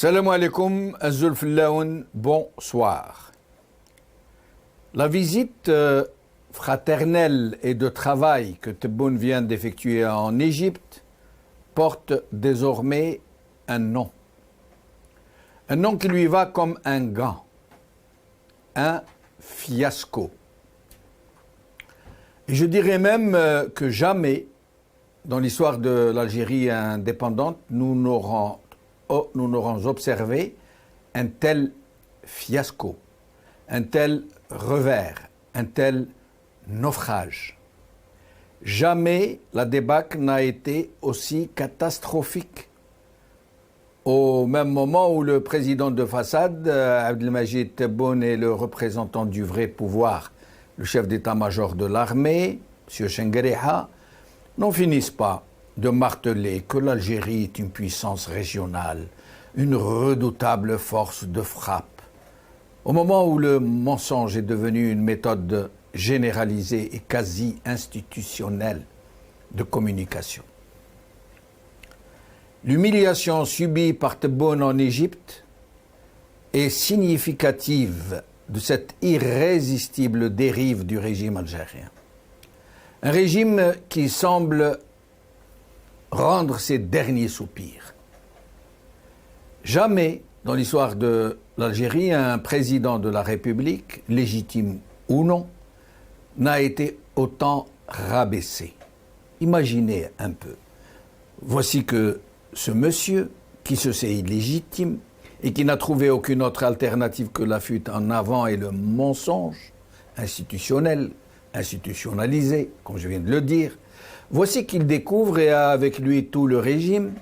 Salam alaikum, Azul Fillaoun, bonsoir. La visite fraternelle et de travail que Tebboune vient d'effectuer en Égypte porte désormais un nom. Un nom qui lui va comme un gant. Un fiasco. Et je dirais même que jamais, dans l'histoire de l'Algérie indépendante, nous n'aurons observé un tel fiasco, un tel revers, un tel naufrage. Jamais la débâcle n'a été aussi catastrophique. Au même moment où le président de façade, Abdelmajid Tebboune, est le représentant du vrai pouvoir, le chef d'état-major de l'armée, M. Chenguereha, n'en finissent pas de marteler que l'Algérie est une puissance régionale, une redoutable force de frappe. Au moment où le mensonge est devenu une méthode généralisée et quasi institutionnelle de communication. L'humiliation subie par Tebboune en Égypte est significative de cette irrésistible dérive du régime algérien. Un régime qui semble rendre ses derniers soupirs. Jamais dans l'histoire de l'Algérie, un président de la République, légitime ou non, n'a été autant rabaissé. Imaginez un peu. Voici que ce monsieur, qui se sait illégitime et qui n'a trouvé aucune autre alternative que la fuite en avant et le mensonge institutionnel, institutionnalisé, comme je viens de le dire, voici qu'il découvre, et avec lui tout le régime,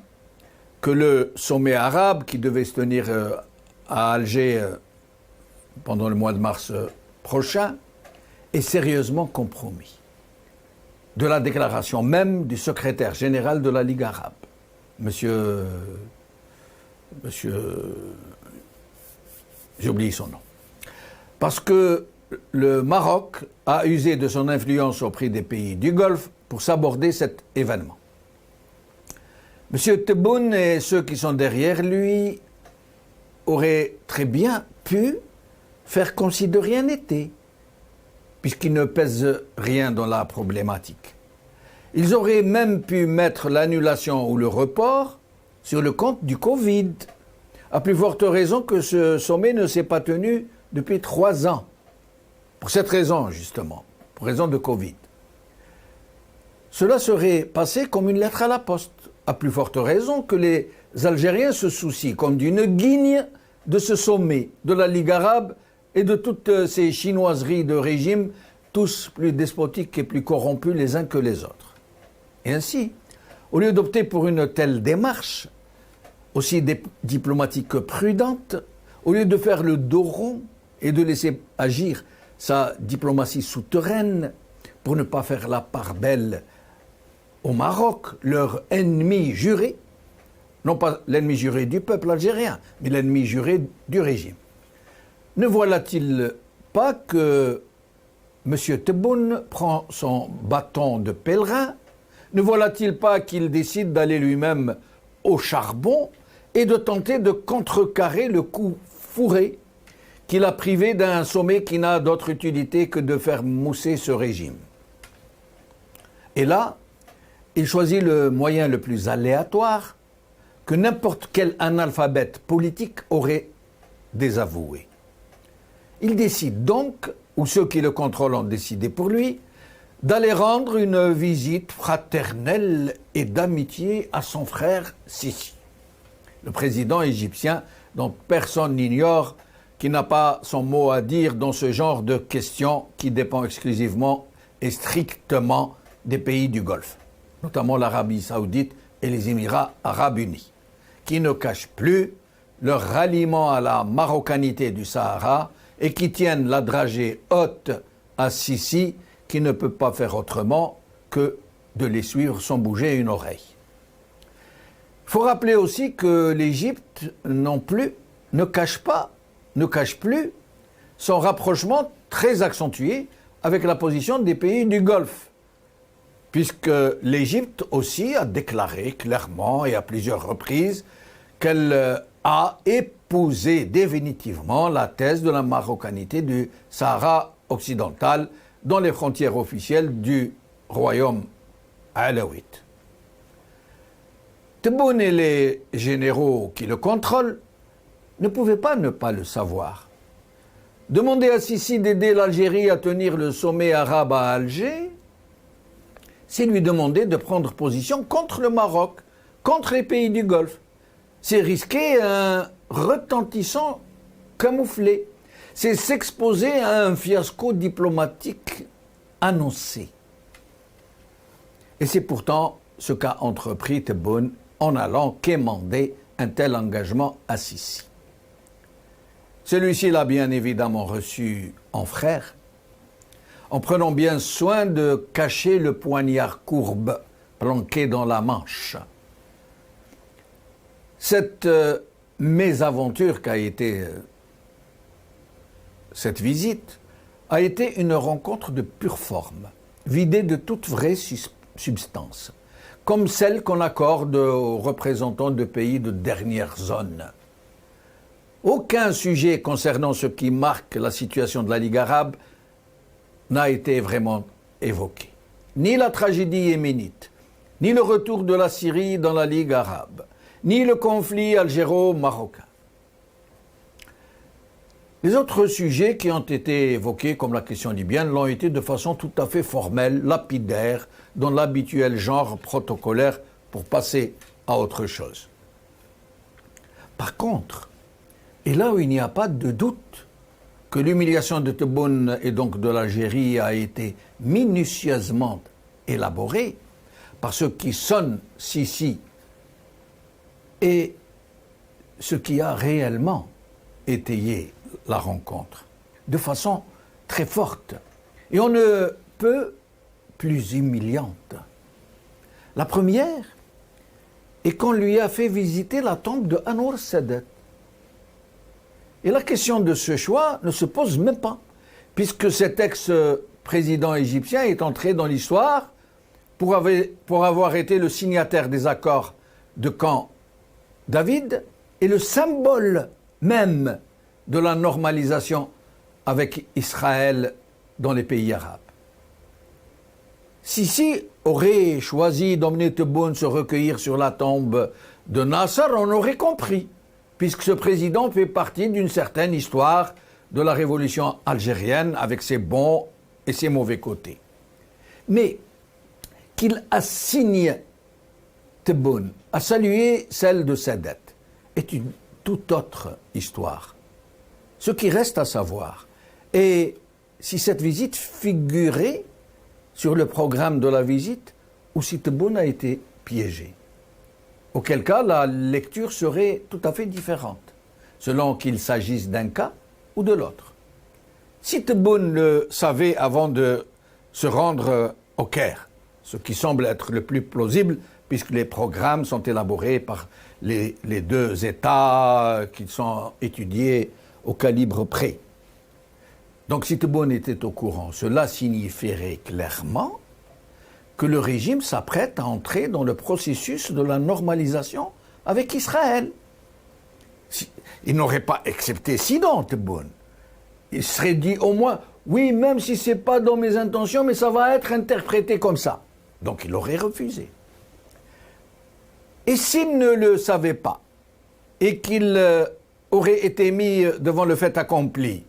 que le sommet arabe qui devait se tenir à Alger pendant le mois de mars prochain est sérieusement compromis. De la déclaration même du secrétaire général de la Ligue arabe, monsieur, j'ai oublié son nom. Parce que le Maroc a usé de son influence auprès des pays du Golfe pour s'aborder cet événement. M. Tebboune et ceux qui sont derrière lui auraient très bien pu faire comme si de rien n'était, puisqu'ils ne pèsent rien dans la problématique. Ils auraient même pu mettre l'annulation ou le report sur le compte du Covid, à plus forte raison que ce sommet ne s'est pas tenu depuis 3 ans. Pour cette raison, justement, pour raison de Covid. Cela serait passé comme une lettre à la poste, à plus forte raison que les Algériens se soucient comme d'une guigne de ce sommet, de la Ligue arabe et de toutes ces chinoiseries de régimes, tous plus despotiques et plus corrompus les uns que les autres. Et ainsi, au lieu d'opter pour une telle démarche, aussi diplomatique que prudente, au lieu de faire le dos rond et de laisser agir sa diplomatie souterraine pour ne pas faire la part belle au Maroc, leur ennemi juré, non pas l'ennemi juré du peuple algérien, mais l'ennemi juré du régime. Ne voilà-t-il pas que M. Tebboune prend son bâton de pèlerin? Ne voilà-t-il pas qu'il décide d'aller lui-même au charbon et de tenter de contrecarrer le coup fourré qu'il a privé d'un sommet qui n'a d'autre utilité que de faire mousser ce régime? Et là, il choisit le moyen le plus aléatoire que n'importe quel analphabète politique aurait désavoué. Il décide donc, ou ceux qui le contrôlent ont décidé pour lui, d'aller rendre une visite fraternelle et d'amitié à son frère Sisi, le président égyptien dont personne n'ignore, qui n'a pas son mot à dire dans ce genre de questions qui dépend exclusivement et strictement des pays du Golfe, notamment l'Arabie saoudite et les Émirats arabes unis, qui ne cachent plus leur ralliement à la marocanité du Sahara et qui tiennent la dragée haute à Sisi, qui ne peut pas faire autrement que de les suivre sans bouger une oreille. Il faut rappeler aussi que l'Égypte non plus ne cache plus son rapprochement très accentué avec la position des pays du Golfe, puisque l'Égypte aussi a déclaré clairement et à plusieurs reprises qu'elle a épousé définitivement la thèse de la marocanité du Sahara occidental dans les frontières officielles du royaume alaouite. Tebboune et les généraux qui le contrôlent ne pouvaient pas ne pas le savoir. Demander à Sissi d'aider l'Algérie à tenir le sommet arabe à Alger, c'est lui demander de prendre position contre le Maroc, contre les pays du Golfe. C'est risquer un retentissant camouflé. C'est s'exposer à un fiasco diplomatique annoncé. Et c'est pourtant ce qu'a entrepris Tebboune en allant quémander un tel engagement à Sissi. Celui-ci l'a bien évidemment reçu en frère, en prenant bien soin de cacher le poignard courbe planqué dans la manche. Cette mésaventure qu'a été cette visite a été une rencontre de pure forme, vidée de toute vraie substance, comme celle qu'on accorde aux représentants de pays de dernière zone. Aucun sujet concernant ce qui marque la situation de la Ligue arabe n'a été vraiment évoqué. Ni la tragédie yéménite, ni le retour de la Syrie dans la Ligue arabe, ni le conflit algéro-marocain. Les autres sujets qui ont été évoqués, comme la question libyenne, l'ont été de façon tout à fait formelle, lapidaire, dans l'habituel genre protocolaire pour passer à autre chose. Par contre, et là où il n'y a pas de doute que l'humiliation de Tebboune et donc de l'Algérie a été minutieusement élaborée par ce qui sonne Sissi et ce qui a réellement étayé la rencontre de façon très forte et on ne peut plus humiliante. La première est qu'on lui a fait visiter la tombe de Anwar Sadat. Et la question de ce choix ne se pose même pas, puisque cet ex-président égyptien est entré dans l'histoire pour avoir été le signataire des accords de Camp David et le symbole même de la normalisation avec Israël dans les pays arabes. Sissi aurait choisi d'emmener Tebboune se recueillir sur la tombe de Nasser, on aurait compris, puisque ce président fait partie d'une certaine histoire de la révolution algérienne avec ses bons et ses mauvais côtés. Mais qu'il assigne Tebboune à saluer celle de Sadat est une toute autre histoire. Ce qui reste à savoir est si cette visite figurait sur le programme de la visite ou si Tebboune a été piégé. Auquel cas, la lecture serait tout à fait différente, selon qu'il s'agisse d'un cas ou de l'autre. Si Tebboune le savait avant de se rendre au Caire, ce qui semble être le plus plausible, puisque les programmes sont élaborés par les deux États qui sont étudiés au calibre près. Donc si Tebboune était au courant, cela signifierait clairement que le régime s'apprête à entrer dans le processus de la normalisation avec Israël. Il n'aurait pas accepté sinon Tebboune. Il serait dit au moins, oui, même si ce n'est pas dans mes intentions, mais ça va être interprété comme ça. Donc il aurait refusé. Et s'il ne le savait pas, et qu'il aurait été mis devant le fait accompli,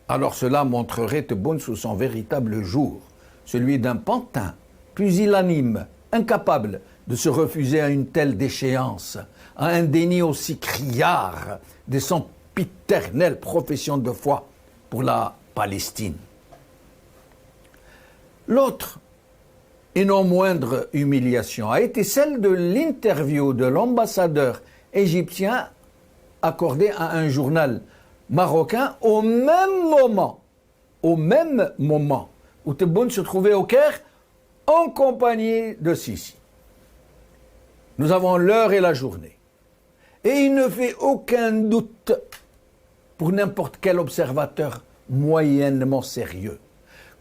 alors cela montrerait Tebboune sous son véritable jour, celui d'un pantin, pusillanime, incapable de se refuser à une telle déchéance, à un déni aussi criard de son sempiternelle profession de foi pour la Palestine. L'autre, et non moindre humiliation, a été celle de l'interview de l'ambassadeur égyptien accordé à un journal marocain au même moment où Tebboune se trouvait au Caire en compagnie de Sissi. Nous avons l'heure et la journée. Et il ne fait aucun doute pour n'importe quel observateur moyennement sérieux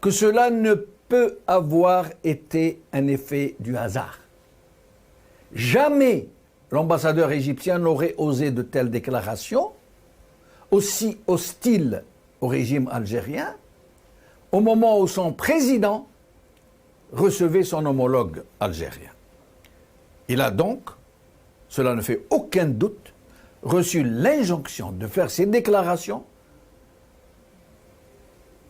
que cela ne peut avoir été un effet du hasard. Jamais l'ambassadeur égyptien n'aurait osé de telles déclarations, aussi hostiles au régime algérien, au moment où son président recevait son homologue algérien. Il a donc, cela ne fait aucun doute, reçu l'injonction de faire ces déclarations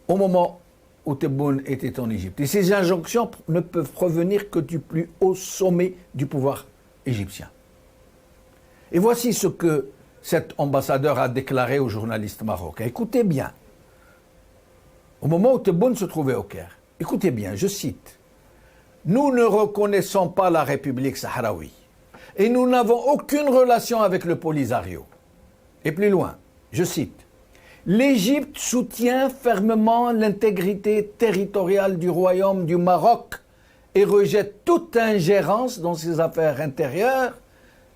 au moment où Tebboune était en Égypte. Et ces injonctions ne peuvent provenir que du plus haut sommet du pouvoir égyptien. Et voici ce que cet ambassadeur a déclaré aux journalistes marocains. Écoutez bien. Au moment où Tebboune se trouvait au Caire, écoutez bien, je cite, « Nous ne reconnaissons pas la République sahraoui et nous n'avons aucune relation avec le Polisario. » Et plus loin, je cite, « L'Égypte soutient fermement l'intégrité territoriale du royaume du Maroc et rejette toute ingérence dans ses affaires intérieures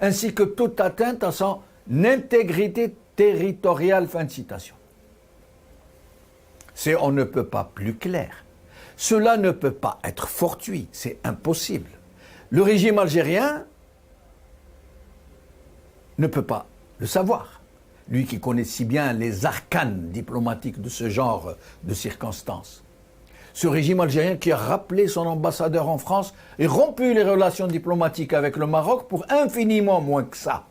ainsi que toute atteinte à son intégrité territoriale. » Fin de citation. C'est on ne peut pas plus clair. Cela ne peut pas être fortuit, c'est impossible. Le régime algérien ne peut pas le savoir. Lui qui connaît si bien les arcanes diplomatiques de ce genre de circonstances. Ce régime algérien qui a rappelé son ambassadeur en France et rompu les relations diplomatiques avec le Maroc pour infiniment moins que ça.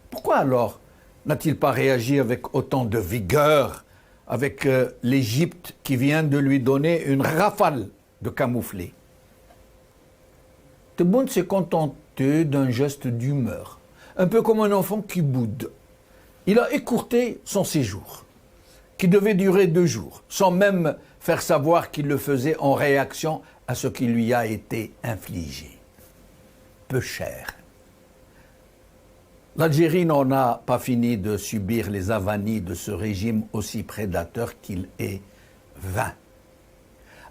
Pourquoi alors n'a-t-il pas réagi avec autant de vigueur avec l'Égypte qui vient de lui donner une rafale de camouflés? Tebboune s'est contenté d'un geste d'humeur, un peu comme un enfant qui boude. Il a écourté son séjour, qui devait durer 2 jours, sans même faire savoir qu'il le faisait en réaction à ce qui lui a été infligé. Peu cher. L'Algérie n'en a pas fini de subir les avanies de ce régime aussi prédateur qu'il est vain.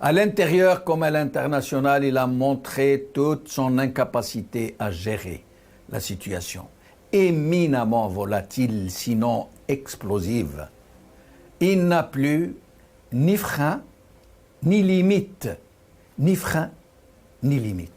À l'intérieur comme à l'international, il a montré toute son incapacité à gérer la situation, éminemment volatile, sinon explosive. Il n'a plus ni frein, ni limite, ni frein, ni limite.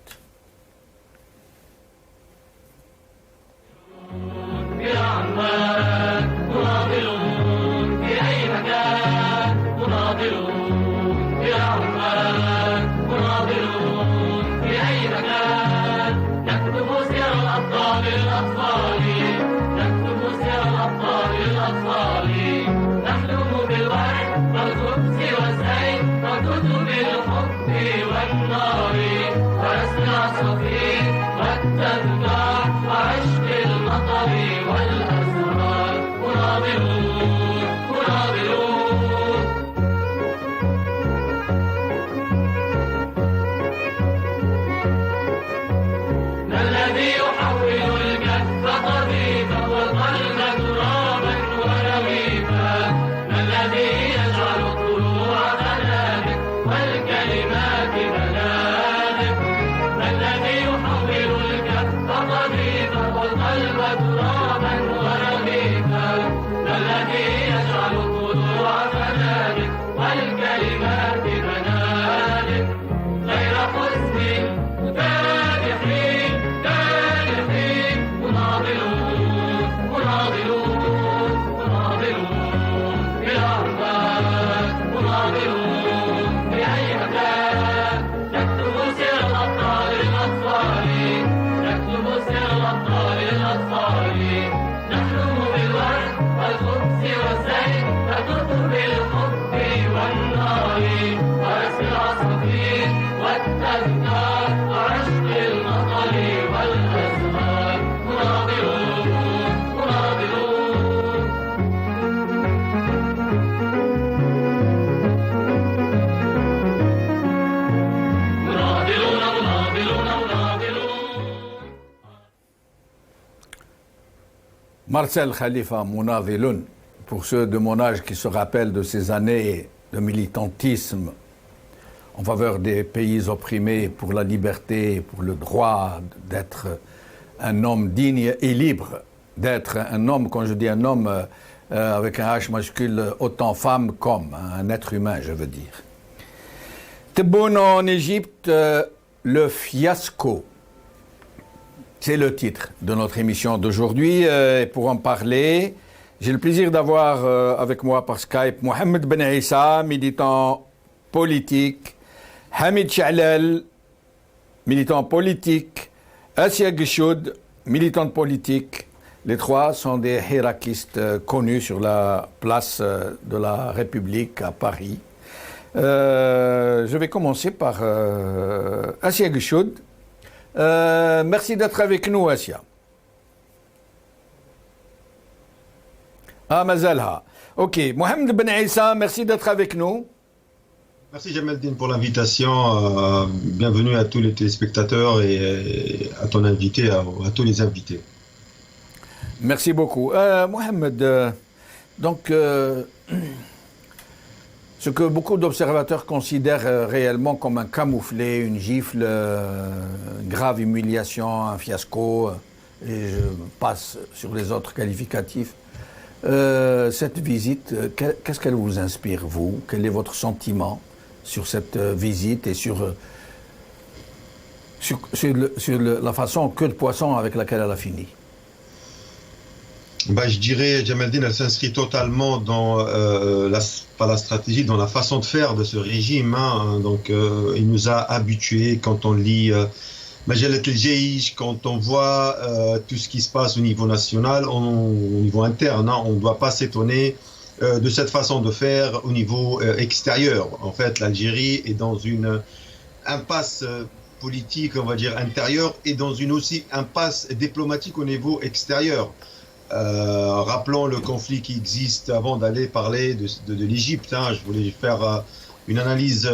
Marcel Khalifa Mounadhiloun, pour ceux de mon âge qui se rappellent de ces années de militantisme en faveur des pays opprimés, pour la liberté, pour le droit d'être un homme digne et libre, d'être un homme, quand je dis un homme avec un H majuscule, autant femme qu'homme, un être humain, je veux dire. Tebboune en Égypte, le fiasco C'est le titre de notre émission d'aujourd'hui. Et pour en parler, j'ai le plaisir d'avoir avec moi par Skype Mohamed Ben Issa, militant politique, Hamid Chalel, militant politique, Assia Guichoud, militante politique. Les trois sont des hirakistes connus sur la place de la République à Paris. Je vais commencer par Assia Guichoud. Merci d'être avec nous, Assia. Ah, mazalha. Ok, Mohamed Ben Issa, merci d'être avec nous. Merci Jamaldine pour l'invitation. Bienvenue à tous les téléspectateurs et à ton invité, à tous les invités. Merci beaucoup. Mohamed, donc, ce que beaucoup d'observateurs considèrent réellement comme un camouflet, une gifle, une grave humiliation, un fiasco, et je passe sur les autres qualificatifs. Cette visite, qu'est-ce qu'elle vous inspire, vous? Quel est votre sentiment sur cette visite et sur la façon queue de poisson avec laquelle elle a fini? Je dirais, Jamaldine, elle s'inscrit totalement dans pas la stratégie, dans la façon de faire de ce régime. Donc, il nous a habitués quand on lit Majalat el-Jeish, quand on voit tout ce qui se passe au niveau national, au niveau interne. On ne doit pas s'étonner de cette façon de faire au niveau extérieur. En fait, l'Algérie est dans une impasse politique, on va dire, intérieure, et dans une aussi impasse diplomatique au niveau extérieur. Rappelons le conflit qui existe avant d'aller parler de l'Égypte. Je voulais faire une analyse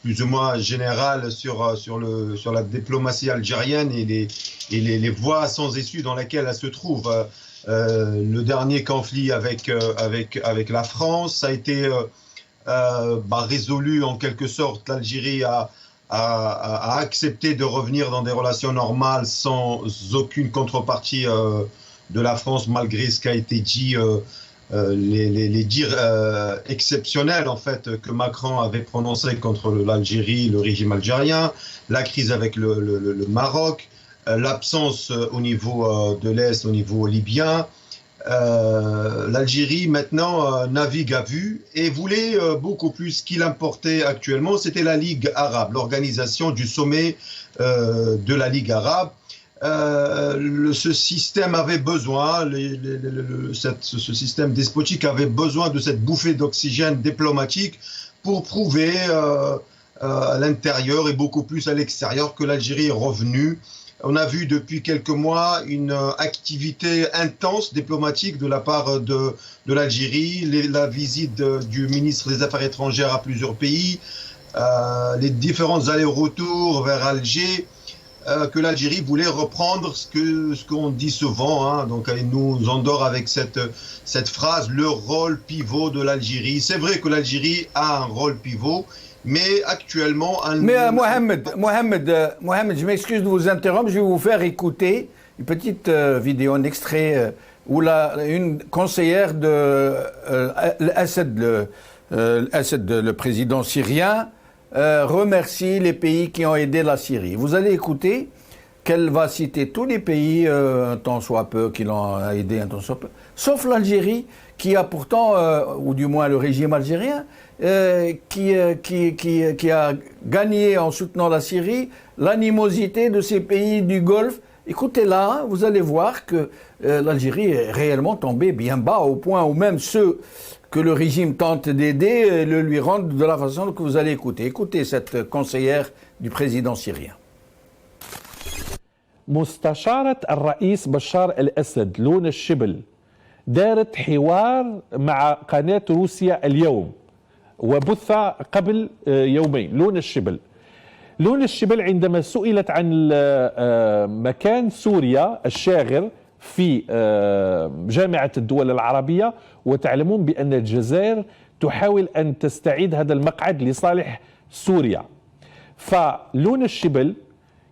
plus ou moins générale sur la diplomatie algérienne et les voies sans issue dans lesquelles elle se trouve. Le dernier conflit avec la France a été résolu en quelque sorte. L'Algérie a accepté de revenir dans des relations normales sans aucune contrepartie de la France, malgré ce qui a été dit, les dires exceptionnels en fait que Macron avait prononcé contre l'Algérie, le régime algérien, la crise avec le Maroc, l'absence au niveau de l'Est, au niveau libyen. L'Algérie maintenant navigue à vue et voulait beaucoup plus. Ce qu'il importait actuellement, c'était la Ligue arabe, l'organisation du sommet de la Ligue arabe. Ce système avait besoin, ce système despotique avait besoin de cette bouffée d'oxygène diplomatique pour prouver à l'intérieur et beaucoup plus à l'extérieur que l'Algérie est revenue. On a vu depuis quelques mois une activité intense diplomatique de la part de l'Algérie, la visite du ministre des Affaires étrangères à plusieurs pays, les différents allers-retours vers Alger, que l'Algérie voulait reprendre ce qu'on dit souvent. Donc elle nous endort avec cette phrase, le rôle pivot de l'Algérie. C'est vrai que l'Algérie a un rôle pivot, mais actuellement... Mais Mohamed, je m'excuse de vous interrompre, je vais vous faire écouter une petite vidéo, un extrait où une conseillère de Assad, le président syrien, remercie les pays qui ont aidé la Syrie. Vous allez écouter qu'elle va citer tous les pays, un tant soit peu, qui l'ont aidé, un tant soit peu, sauf l'Algérie, qui a pourtant, ou du moins le régime algérien, qui a gagné en soutenant la Syrie l'animosité de ces pays du Golfe. Écoutez là, vous allez voir que l'Algérie est réellement tombée bien bas, au point où même ceux que le régime tente d'aider le lui rendent de la façon que vous allez écouter. Écoutez cette conseillère du président syrien. مستشارة الرئيس بشار الأسد لون الشبل دارت حوار مع قناة روسيا اليوم وبث قبل يومين. لون الشبل عندما سئلت عن مكان سوريا الشاغر في جامعة الدول العربية، وتعلمون بأن الجزائر تحاول أن تستعيد هذا المقعد لصالح سوريا، فلون الشبل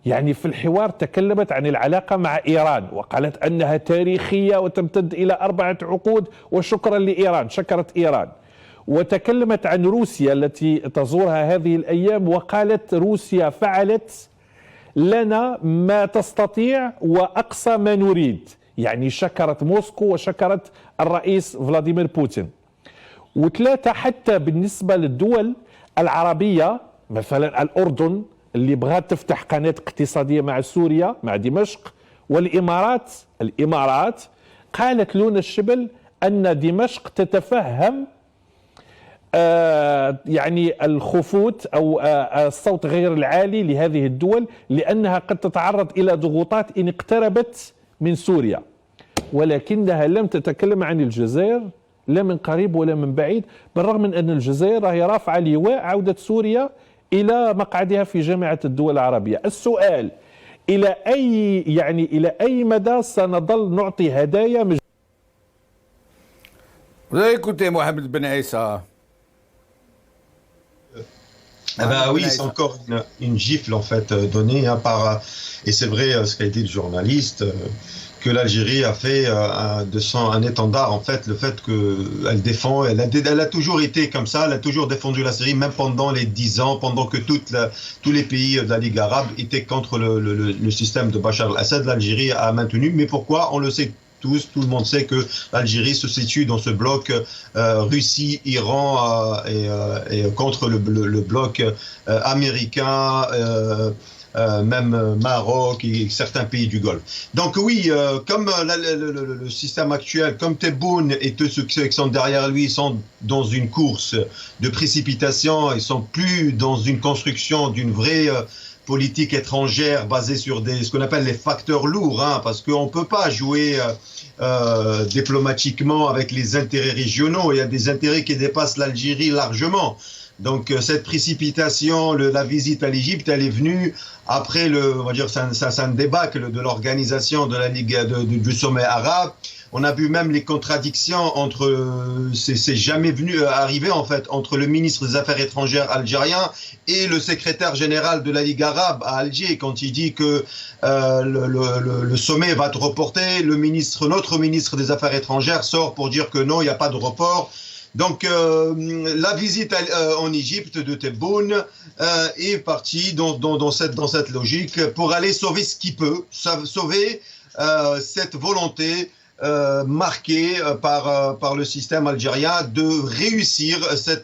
يعني في الحوار تكلمت عن العلاقة مع إيران وقالت أنها تاريخية وتمتد إلى 4 عقود وشكرا لإيران، شكرت إيران. وتكلمت عن روسيا التي تزورها هذه الأيام وقالت روسيا فعلت لنا ما تستطيع وأقصى ما نريد. يعني شكرت موسكو وشكرت الرئيس فلاديمير بوتين. وثلاثة، حتى بالنسبة للدول العربية مثلا الأردن اللي بغات تفتح قناة اقتصادية مع سوريا مع دمشق، والإمارات قالت لونا الشبل أن دمشق تتفهم يعني الخفوت أو الصوت غير العالي لهذه الدول، لأنها قد تتعرض إلى ضغوطات إن اقتربت من سوريا. ولكنها لم تتكلم عن الجزائر لا من قريب ولا من بعيد، بالرغم من أن الجزائر هي رافعة لواء عودة سوريا إلى مقعدها في جامعة الدول العربية. السؤال إلى أي مدى سنظل نعطي هدايا Vous avez écouté Mohamed Ben Aissa. Eh ben oui, c'est encore une gifle en fait donnée par, et c'est vrai ce qu'a dit le journaliste, que l'Algérie a fait un étendard en fait, le fait qu'elle défend, elle a toujours été comme ça, elle a toujours défendu la Syrie, même pendant les 10 ans, pendant que tous les pays de la Ligue arabe étaient contre le système de Bachar al-Assad, l'Algérie a maintenu. Mais pourquoi? On le sait tous, tout le monde sait que l'Algérie se situe dans ce bloc Russie, Iran et contre le bloc américain, même Maroc et certains pays du Golfe. Donc oui, comme le système actuel, comme Tebboune et tous ceux qui sont derrière lui sont dans une course de précipitation, ils sont plus dans une construction d'une vraie politique étrangère basée sur ce qu'on appelle les facteurs lourds, hein, parce qu'on ne peut pas jouer diplomatiquement avec les intérêts régionaux. Il y a des intérêts qui dépassent l'Algérie largement. Donc cette précipitation, la visite à l'Égypte, elle est venue après on va dire, c'est un débâcle de l'organisation de la Ligue du sommet arabe. On a vu même les contradictions c'est jamais arrivé en fait, entre le ministre des Affaires étrangères algérien et le secrétaire général de la Ligue arabe à Alger, quand il dit que le sommet va être reporté, notre ministre des Affaires étrangères sort pour dire que non, il n'y a pas de report. Donc la visite en Égypte de Tebboune est partie dans cette logique pour aller sauver ce qu'il peut, sauver cette volonté marquée par le système algérien de réussir ce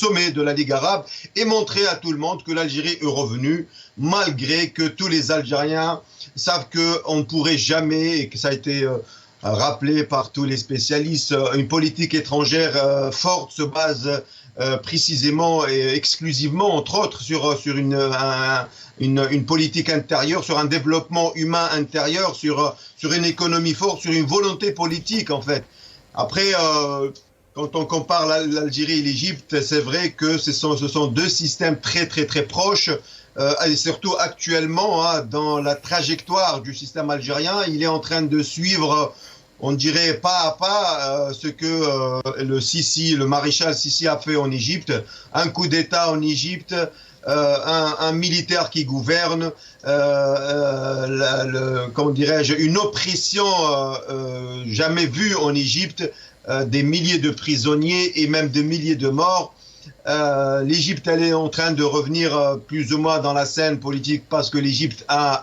sommet de la Ligue arabe et montrer à tout le monde que l'Algérie est revenue, malgré que tous les Algériens savent qu'on ne pourrait jamais, et que ça a été rappelé par tous les spécialistes, une politique étrangère forte se base précisément et exclusivement, entre autres, sur une politique intérieure, sur un développement humain intérieur, sur une économie forte, sur une volonté politique en fait. Après, quand on compare l'Algérie et l'Égypte, c'est vrai que ce sont deux systèmes très très très proches. Et surtout actuellement, hein, dans la trajectoire du système algérien, il est en train de suivre, on dirait pas à pas, ce que le maréchal Sissi a fait en Égypte, un coup d'État en Égypte, un militaire qui gouverne, comment dirais-je, une oppression jamais vue en Égypte, des milliers de prisonniers et même des milliers de morts. L'Égypte, elle est en train de revenir plus ou moins dans la scène politique parce que l'Égypte a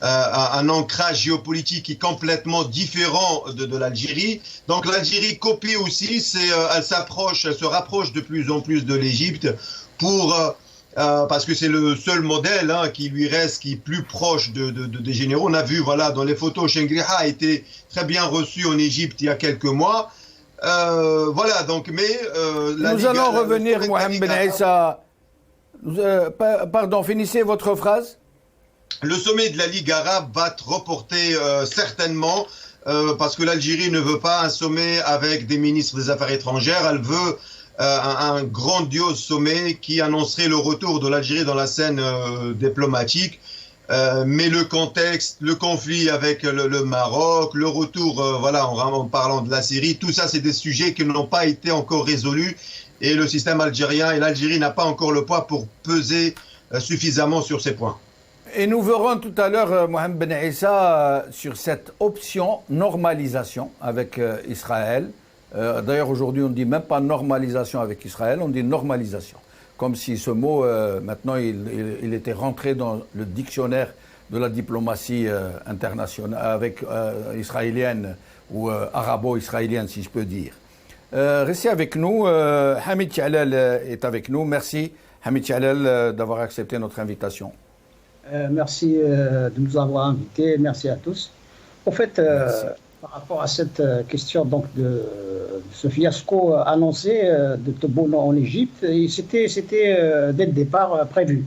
un ancrage géopolitique qui est complètement différent de l'Algérie. Donc l'Algérie copie aussi, elle se rapproche de plus en plus de l'Égypte parce que c'est le seul modèle qui lui reste, qui est plus proche des généraux. On a vu, voilà, dans les photos, Shengriha a été très bien reçu en Égypte il y a quelques mois. Voilà, donc, mais... Nous allons revenir, Mohamed Ben Aissa. Pardon, finissez votre phrase. Le sommet de la Ligue arabe va être reporté certainement, parce que l'Algérie ne veut pas un sommet avec des ministres des Affaires étrangères, elle veut un grandiose sommet qui annoncerait le retour de l'Algérie dans la scène diplomatique. Mais le contexte, le conflit avec le Maroc, le retour, voilà, en parlant de la Syrie, tout ça, c'est des sujets qui n'ont pas été encore résolus et le système algérien et l'Algérie n'a pas encore le poids pour peser suffisamment sur ces points. Et nous verrons tout à l'heure, Mohamed Ben Aissa, sur cette option normalisation avec Israël. D'ailleurs, aujourd'hui, on ne dit même pas normalisation avec Israël, on dit normalisation. comme si ce mot, maintenant, il était rentré dans le dictionnaire de la diplomatie internationale, avec israélienne ou arabo-israélienne, si je peux dire. Restez avec nous. Hamid Tialel est avec nous. Merci, Hamid Tialel, d'avoir accepté notre invitation. Merci de nous avoir invités. Merci à tous. En fait, par rapport à cette question donc, de ce fiasco annoncé de Tebboune en Égypte, c'était dès le départ prévu.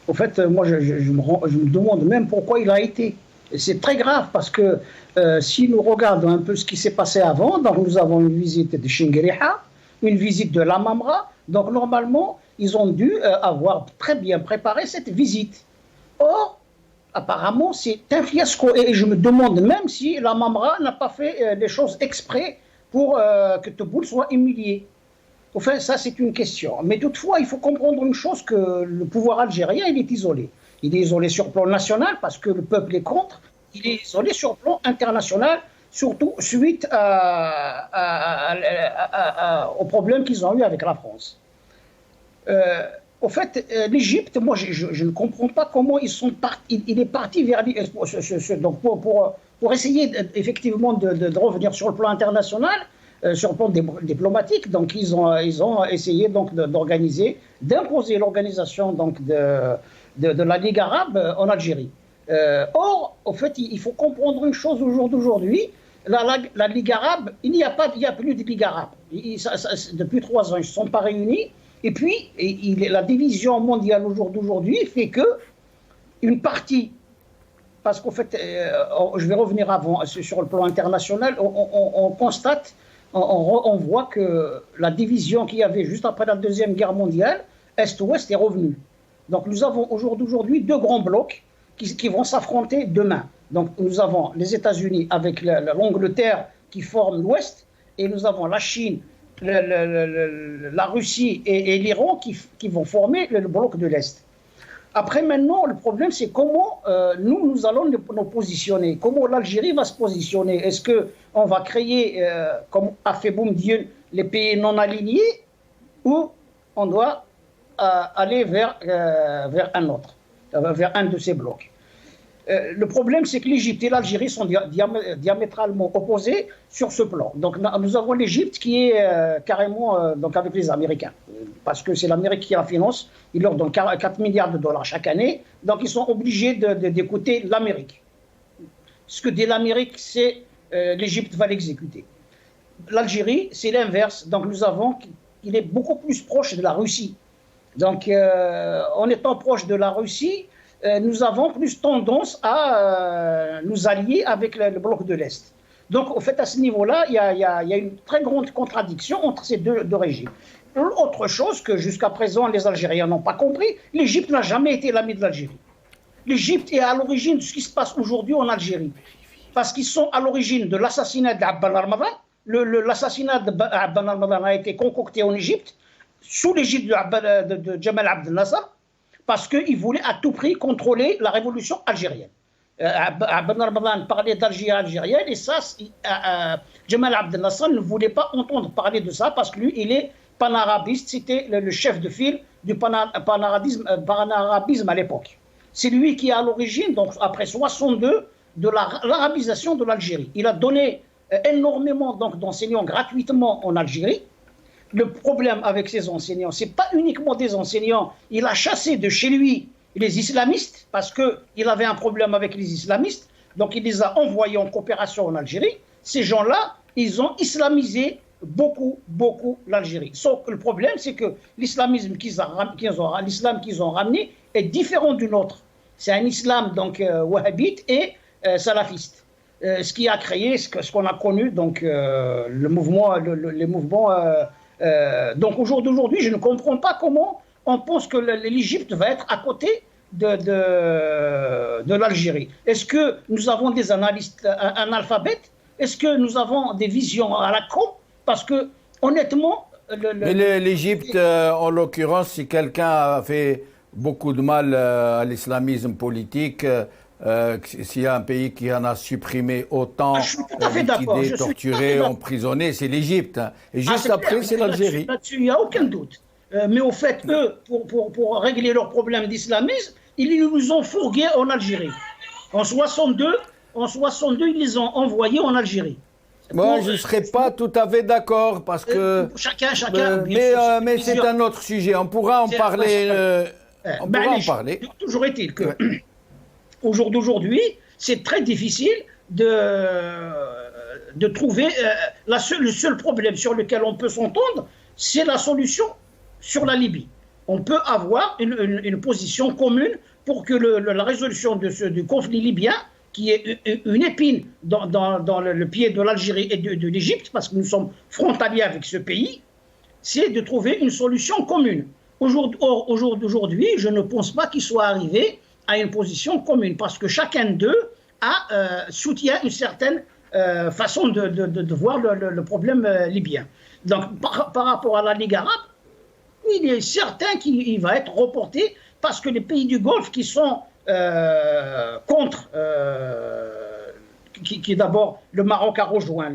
En fait, moi, je me demande même pourquoi il a été. C'est très grave parce que si nous regardons un peu ce qui s'est passé avant, donc nous avons une visite de Shingiriha, une visite de l'Amamra, donc normalement, ils ont dû avoir très bien préparé cette visite. Or, apparemment, c'est un fiasco et je me demande même si l'Amamra n'a pas fait des choses exprès pour que Tebboune soit humilié. Enfin, ça, c'est une question. Mais toutefois, il faut comprendre une chose, que le pouvoir algérien, il est isolé. Il est isolé sur le plan national parce que le peuple est contre. Il est isolé sur le plan international, surtout suite aux problèmes qu'ils ont eu avec la France. Au fait, l'Égypte, moi, je ne comprends pas comment ils sont partis. Il est parti vers donc pour essayer effectivement de revenir sur le plan international. Sur le plan diplomatique, donc ils ont essayé donc d'imposer l'organisation donc de la Ligue arabe en Algérie. Or, au fait, il faut comprendre une chose au jour d'aujourd'hui. La Ligue arabe, il n'y a plus de Ligue arabe. Depuis 3 ans, ils ne sont pas réunis. Et puis, la division mondiale au jour d'aujourd'hui fait que une partie, parce qu'en fait, je vais revenir avant sur le plan international, on constate. On voit que la division qu'il y avait juste après la Deuxième Guerre mondiale, Est-Ouest, est revenue. Donc nous avons au jour d'aujourd'hui 2 grands blocs qui vont s'affronter demain. Donc nous avons les États-Unis avec l'Angleterre qui forment l'Ouest, et nous avons la Chine, la Russie et l'Iran qui vont former le bloc de l'Est. Après, maintenant, le problème, c'est comment nous allons nous positionner. Comment l'Algérie va se positionner. Est-ce qu'on va créer, comme a fait Boumediene, les pays non alignés, ou on doit aller vers un autre, vers un de ces blocs. Le problème, c'est que l'Égypte et l'Algérie sont diamétralement opposés sur ce plan. Donc, nous avons l'Égypte qui est carrément donc avec les Américains, parce que c'est l'Amérique qui la finance. Ils leur donnent 4 milliards de dollars chaque année, donc ils sont obligés d'écouter l'Amérique. Ce que dit l'Amérique, c'est l'Égypte va l'exécuter. L'Algérie, c'est l'inverse. Donc, nous avons qu'il est beaucoup plus proche de la Russie. Donc, en étant proche de la Russie, nous avons plus tendance à nous allier avec le bloc de l'Est. Donc, au fait, à ce niveau-là, il y a une très grande contradiction entre ces deux régimes. Autre chose que jusqu'à présent, les Algériens n'ont pas compris, l'Égypte n'a jamais été l'ami de l'Algérie. L'Égypte est à l'origine de ce qui se passe aujourd'hui en Algérie. Parce qu'ils sont à l'origine de l'assassinat d'Abban al-Ramadan. L'assassinat d'Abban al-Ramadan a été concocté en Égypte, sous l'égide de Jamal Abdel Nasser, parce qu'il voulait à tout prix contrôler la révolution algérienne. Abban al-Ramadan parlait d'Algérie algérienne, et ça, Jamal Abdel Nasser ne voulait pas entendre parler de ça, parce que lui, il est panarabiste, c'était le chef de file du panarabisme à l'époque. C'est lui qui est à l'origine, donc après 62, de l'arabisation de l'Algérie. Il a donné énormément d'enseignants gratuitement en Algérie. Le problème avec ces enseignants, ce n'est pas uniquement des enseignants. Il a chassé de chez lui les islamistes, parce qu'il avait un problème avec les islamistes, donc il les a envoyés en coopération en Algérie. Ces gens-là, ils ont islamisé beaucoup l'Algérie. Sauf que le problème, c'est que l'islam qu'ils ont ramené est différent du nôtre. C'est un islam donc wahhabite et salafiste. Ce qui a créé ce qu'on a connu, donc les mouvements. Donc au jour d'aujourd'hui, je ne comprends pas comment on pense que l'Égypte va être à côté de l'Algérie. Est-ce que nous avons des analystes analphabètes? Est-ce que nous avons des visions à la con? Parce que, honnêtement... Mais l'Égypte, en l'occurrence, si quelqu'un a fait beaucoup de mal à l'islamisme politique, s'il y a un pays qui en a supprimé autant, liquidé, torturé, emprisonné, c'est l'Égypte. Et juste après, c'est l'Algérie. Là-dessus, il n'y a aucun doute. Mais au fait, eux, pour régler leurs problèmes d'islamisme, ils nous ont fourgués en Algérie. En 62, ils les ont envoyés en Algérie. Moi, je ne serais pas tout à fait d'accord parce que. Chacun. Mais c'est un autre sujet. On pourra en parler. Toujours est-il que, au jour d'aujourd'hui, c'est très difficile de trouver. Le seul problème sur lequel on peut s'entendre, c'est la solution sur la Libye. On peut avoir une position commune pour que la résolution du conflit libyen, qui est une épine dans le pied de l'Algérie et de l'Égypte, parce que nous sommes frontaliers avec ce pays, c'est de trouver une solution commune. Au jour d'aujourd'hui, je ne pense pas qu'il soit arrivé à une position commune, parce que chacun d'eux soutient une certaine façon de voir le problème libyen. Donc, par rapport à la Ligue arabe, il est certain qu'il va être reporté, parce que les pays du Golfe qui sont contre, qui d'abord, le Maroc a rejoint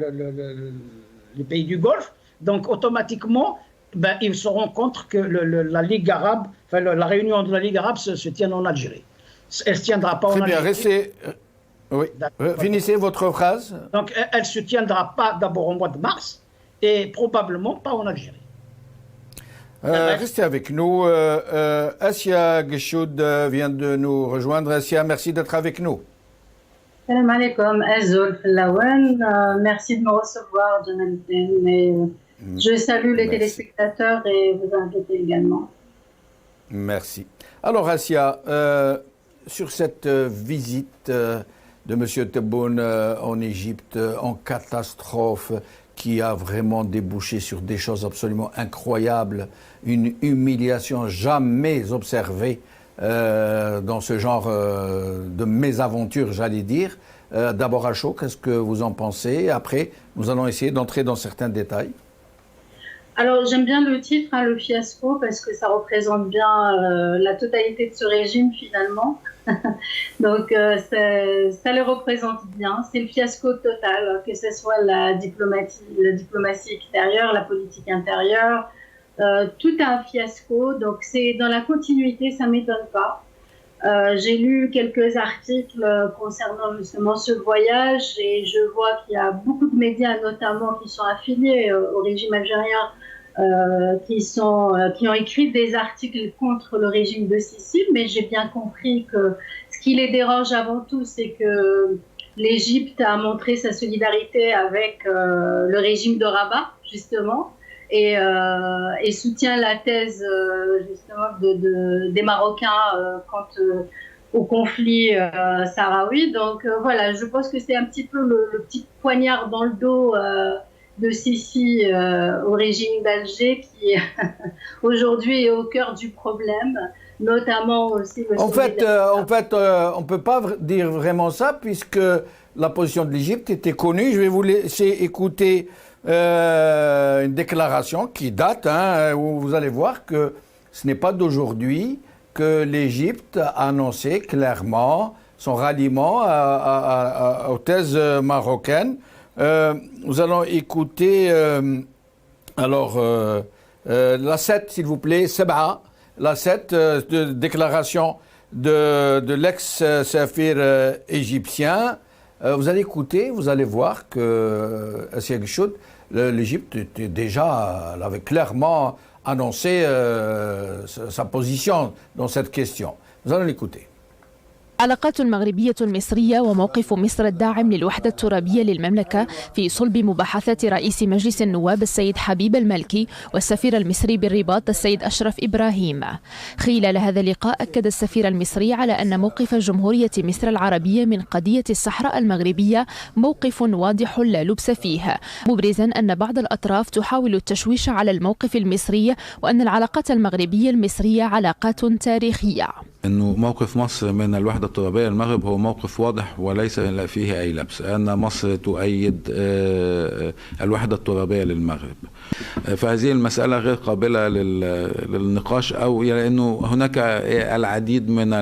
les pays du Golfe, donc automatiquement, ils seront contre que la Ligue arabe, la réunion de la Ligue arabe se tienne en Algérie. Elle ne se tiendra pas en Algérie. Très bien, finissez votre phrase. Donc, elle ne se tiendra pas d'abord au mois de mars, et probablement pas en Algérie. Restez avec nous. Assia Geshoud vient de nous rejoindre. Assia, merci d'être avec nous. Salam alaikum, Azul Lawan. Merci de me recevoir, Jonathan. Je salue les téléspectateurs et vous invités également. Merci. Alors, Assia, sur cette visite de M. Tebboune en Égypte, en catastrophe, qui a vraiment débouché sur des choses absolument incroyables, une humiliation jamais observée dans ce genre de mésaventure, j'allais dire. D'abord à chaud, qu'est-ce que vous en pensez? Après, nous allons essayer d'entrer dans certains détails. Alors, j'aime bien le titre, le fiasco, parce que ça représente bien la totalité de ce régime, finalement. Donc, ça le représente bien. C'est le fiasco total, que ce soit la diplomatie extérieure, la politique intérieure, tout un fiasco. Donc, c'est dans la continuité, ça ne m'étonne pas. J'ai lu quelques articles concernant justement ce voyage et je vois qu'il y a beaucoup de médias, notamment qui sont affiliés au régime algérien, qui ont écrit des articles contre le régime de Sissi, mais j'ai bien compris que ce qui les dérange avant tout, c'est que l'Égypte a montré sa solidarité avec le régime de Rabat, justement, et soutient la thèse justement des Marocains quant au conflit sahraoui. Donc voilà, je pense que c'est un petit peu le petit poignard dans le dos de Sissi au régime d'Alger qui aujourd'hui est au cœur du problème, notamment aussi le En fait, on ne peut pas dire vraiment ça puisque la position de l'Égypte était connue. Je vais vous laisser écouter une déclaration qui date, où vous allez voir que ce n'est pas d'aujourd'hui que l'Égypte a annoncé clairement son ralliement aux thèses marocaines. Nous allons écouter la 7, s'il vous plaît, Seba, la 7 de déclaration de l'ex-saphir égyptien. Vous allez écouter, vous allez voir que Assia Geshoud, l'Égypte était déjà, elle avait clairement annoncé sa position dans cette question. Nous allons l'écouter. العلاقات المغربية المصرية وموقف مصر الداعم للوحدة الترابية للمملكة في صلب مباحثات رئيس مجلس النواب السيد حبيب المالكي والسفير المصري بالرباط السيد أشرف إبراهيم. خلال هذا اللقاء أكد السفير المصري على أن موقف جمهورية مصر العربية من قضية الصحراء المغربية موقف واضح لا لبس فيه، مبرزا أن بعض الأطراف تحاول التشويش على الموقف المصري وأن العلاقات المغربية المصرية علاقات تاريخية. انه موقف مصر من الوحده الترابيه للمغرب هو موقف واضح وليس فيه اي لبس، ان مصر تؤيد الوحده الترابيه للمغرب. فهذه المساله غير قابله للنقاش، او لانه هناك العديد من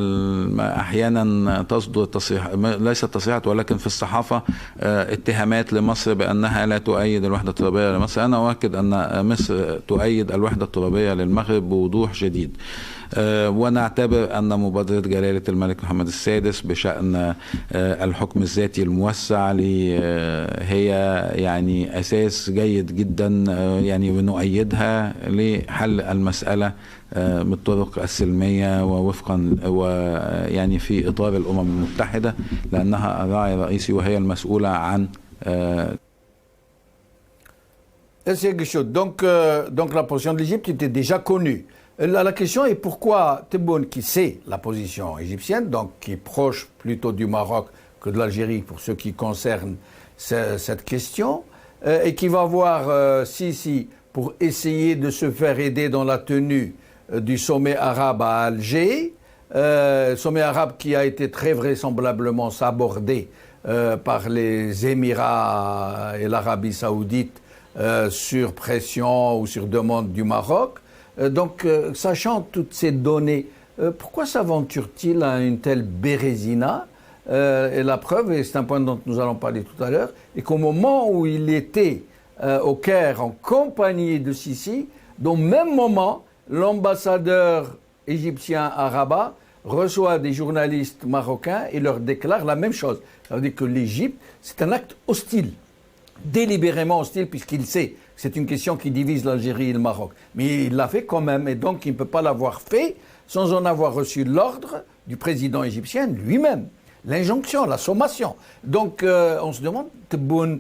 احيانا تصدر ليست تصريحات ولكن في الصحافه اتهامات لمصر بانها لا تؤيد الوحده الترابيه لمصر. انا اؤكد ان مصر تؤيد الوحده الترابيه للمغرب بوضوح شديد، ونعتبر أن مبادرة جلالة الملك محمد السادس بشأن الحكم الذاتي الموسع هي يعني أساس جيد جدا، يعني ونؤيدها لحل المسألة بالطرق السلمية ووفقا ويعني في إطار الأمم المتحدة، لأنها الراعي الرئيسي وهي المسؤولة عن Donc la position de l'Égypte était déjà connue. La question est pourquoi Tebboune, qui sait la position égyptienne, donc qui est proche plutôt du Maroc que de l'Algérie pour ce qui concerne cette question, et qui va voir Sisi pour essayer de se faire aider dans la tenue du sommet arabe à Alger, sommet arabe qui a été très vraisemblablement sabordé par les Émirats et l'Arabie saoudite sur pression ou sur demande du Maroc. Donc, sachant toutes ces données, pourquoi s'aventure-t-il à une telle bérésina et la preuve, et c'est un point dont nous allons parler tout à l'heure, est qu'au moment où il était au Caire en compagnie de Sisi, au même moment, l'ambassadeur égyptien à Rabat reçoit des journalistes marocains et leur déclare la même chose. Ça veut dire que l'Égypte, c'est un acte hostile, délibérément hostile, puisqu'il sait. C'est une question qui divise l'Algérie et le Maroc. Mais il l'a fait quand même, et donc il ne peut pas l'avoir fait sans en avoir reçu l'ordre du président égyptien lui-même. L'injonction, la sommation. Donc on se demande, Tebboune,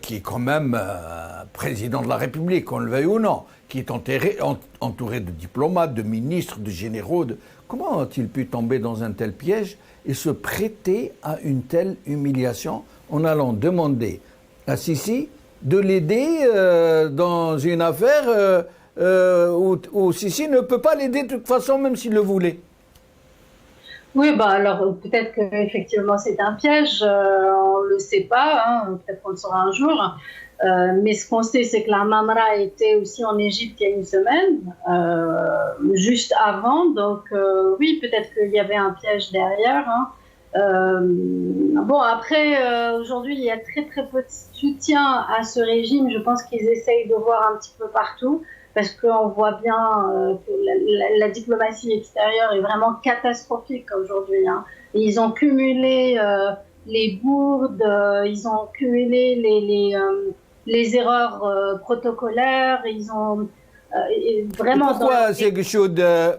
qui est quand même président de la République, qu'on le veuille ou non, qui est entouré de diplomates, de ministres, de généraux, comment a-t-il pu tomber dans un tel piège et se prêter à une telle humiliation en allant demander à Sisi de l'aider dans une affaire où Sisi ne peut pas l'aider de toute façon, même s'il le voulait. Oui, bah alors peut-être qu'effectivement c'est un piège, on ne le sait pas, hein, peut-être qu'on le saura un jour. Mais ce qu'on sait, c'est que la Mamra était aussi en Égypte il y a une semaine, juste avant. Donc oui, peut-être qu'il y avait un piège derrière. Hein. Bon, après, aujourd'hui, il y a très très peu de soutien à ce régime. Je pense qu'ils essayent de voir un petit peu partout, parce qu'on voit bien que la diplomatie extérieure est vraiment catastrophique aujourd'hui. Hein. Ils ont cumulé les bourdes, ils ont cumulé les erreurs protocolaires, ils ont vraiment...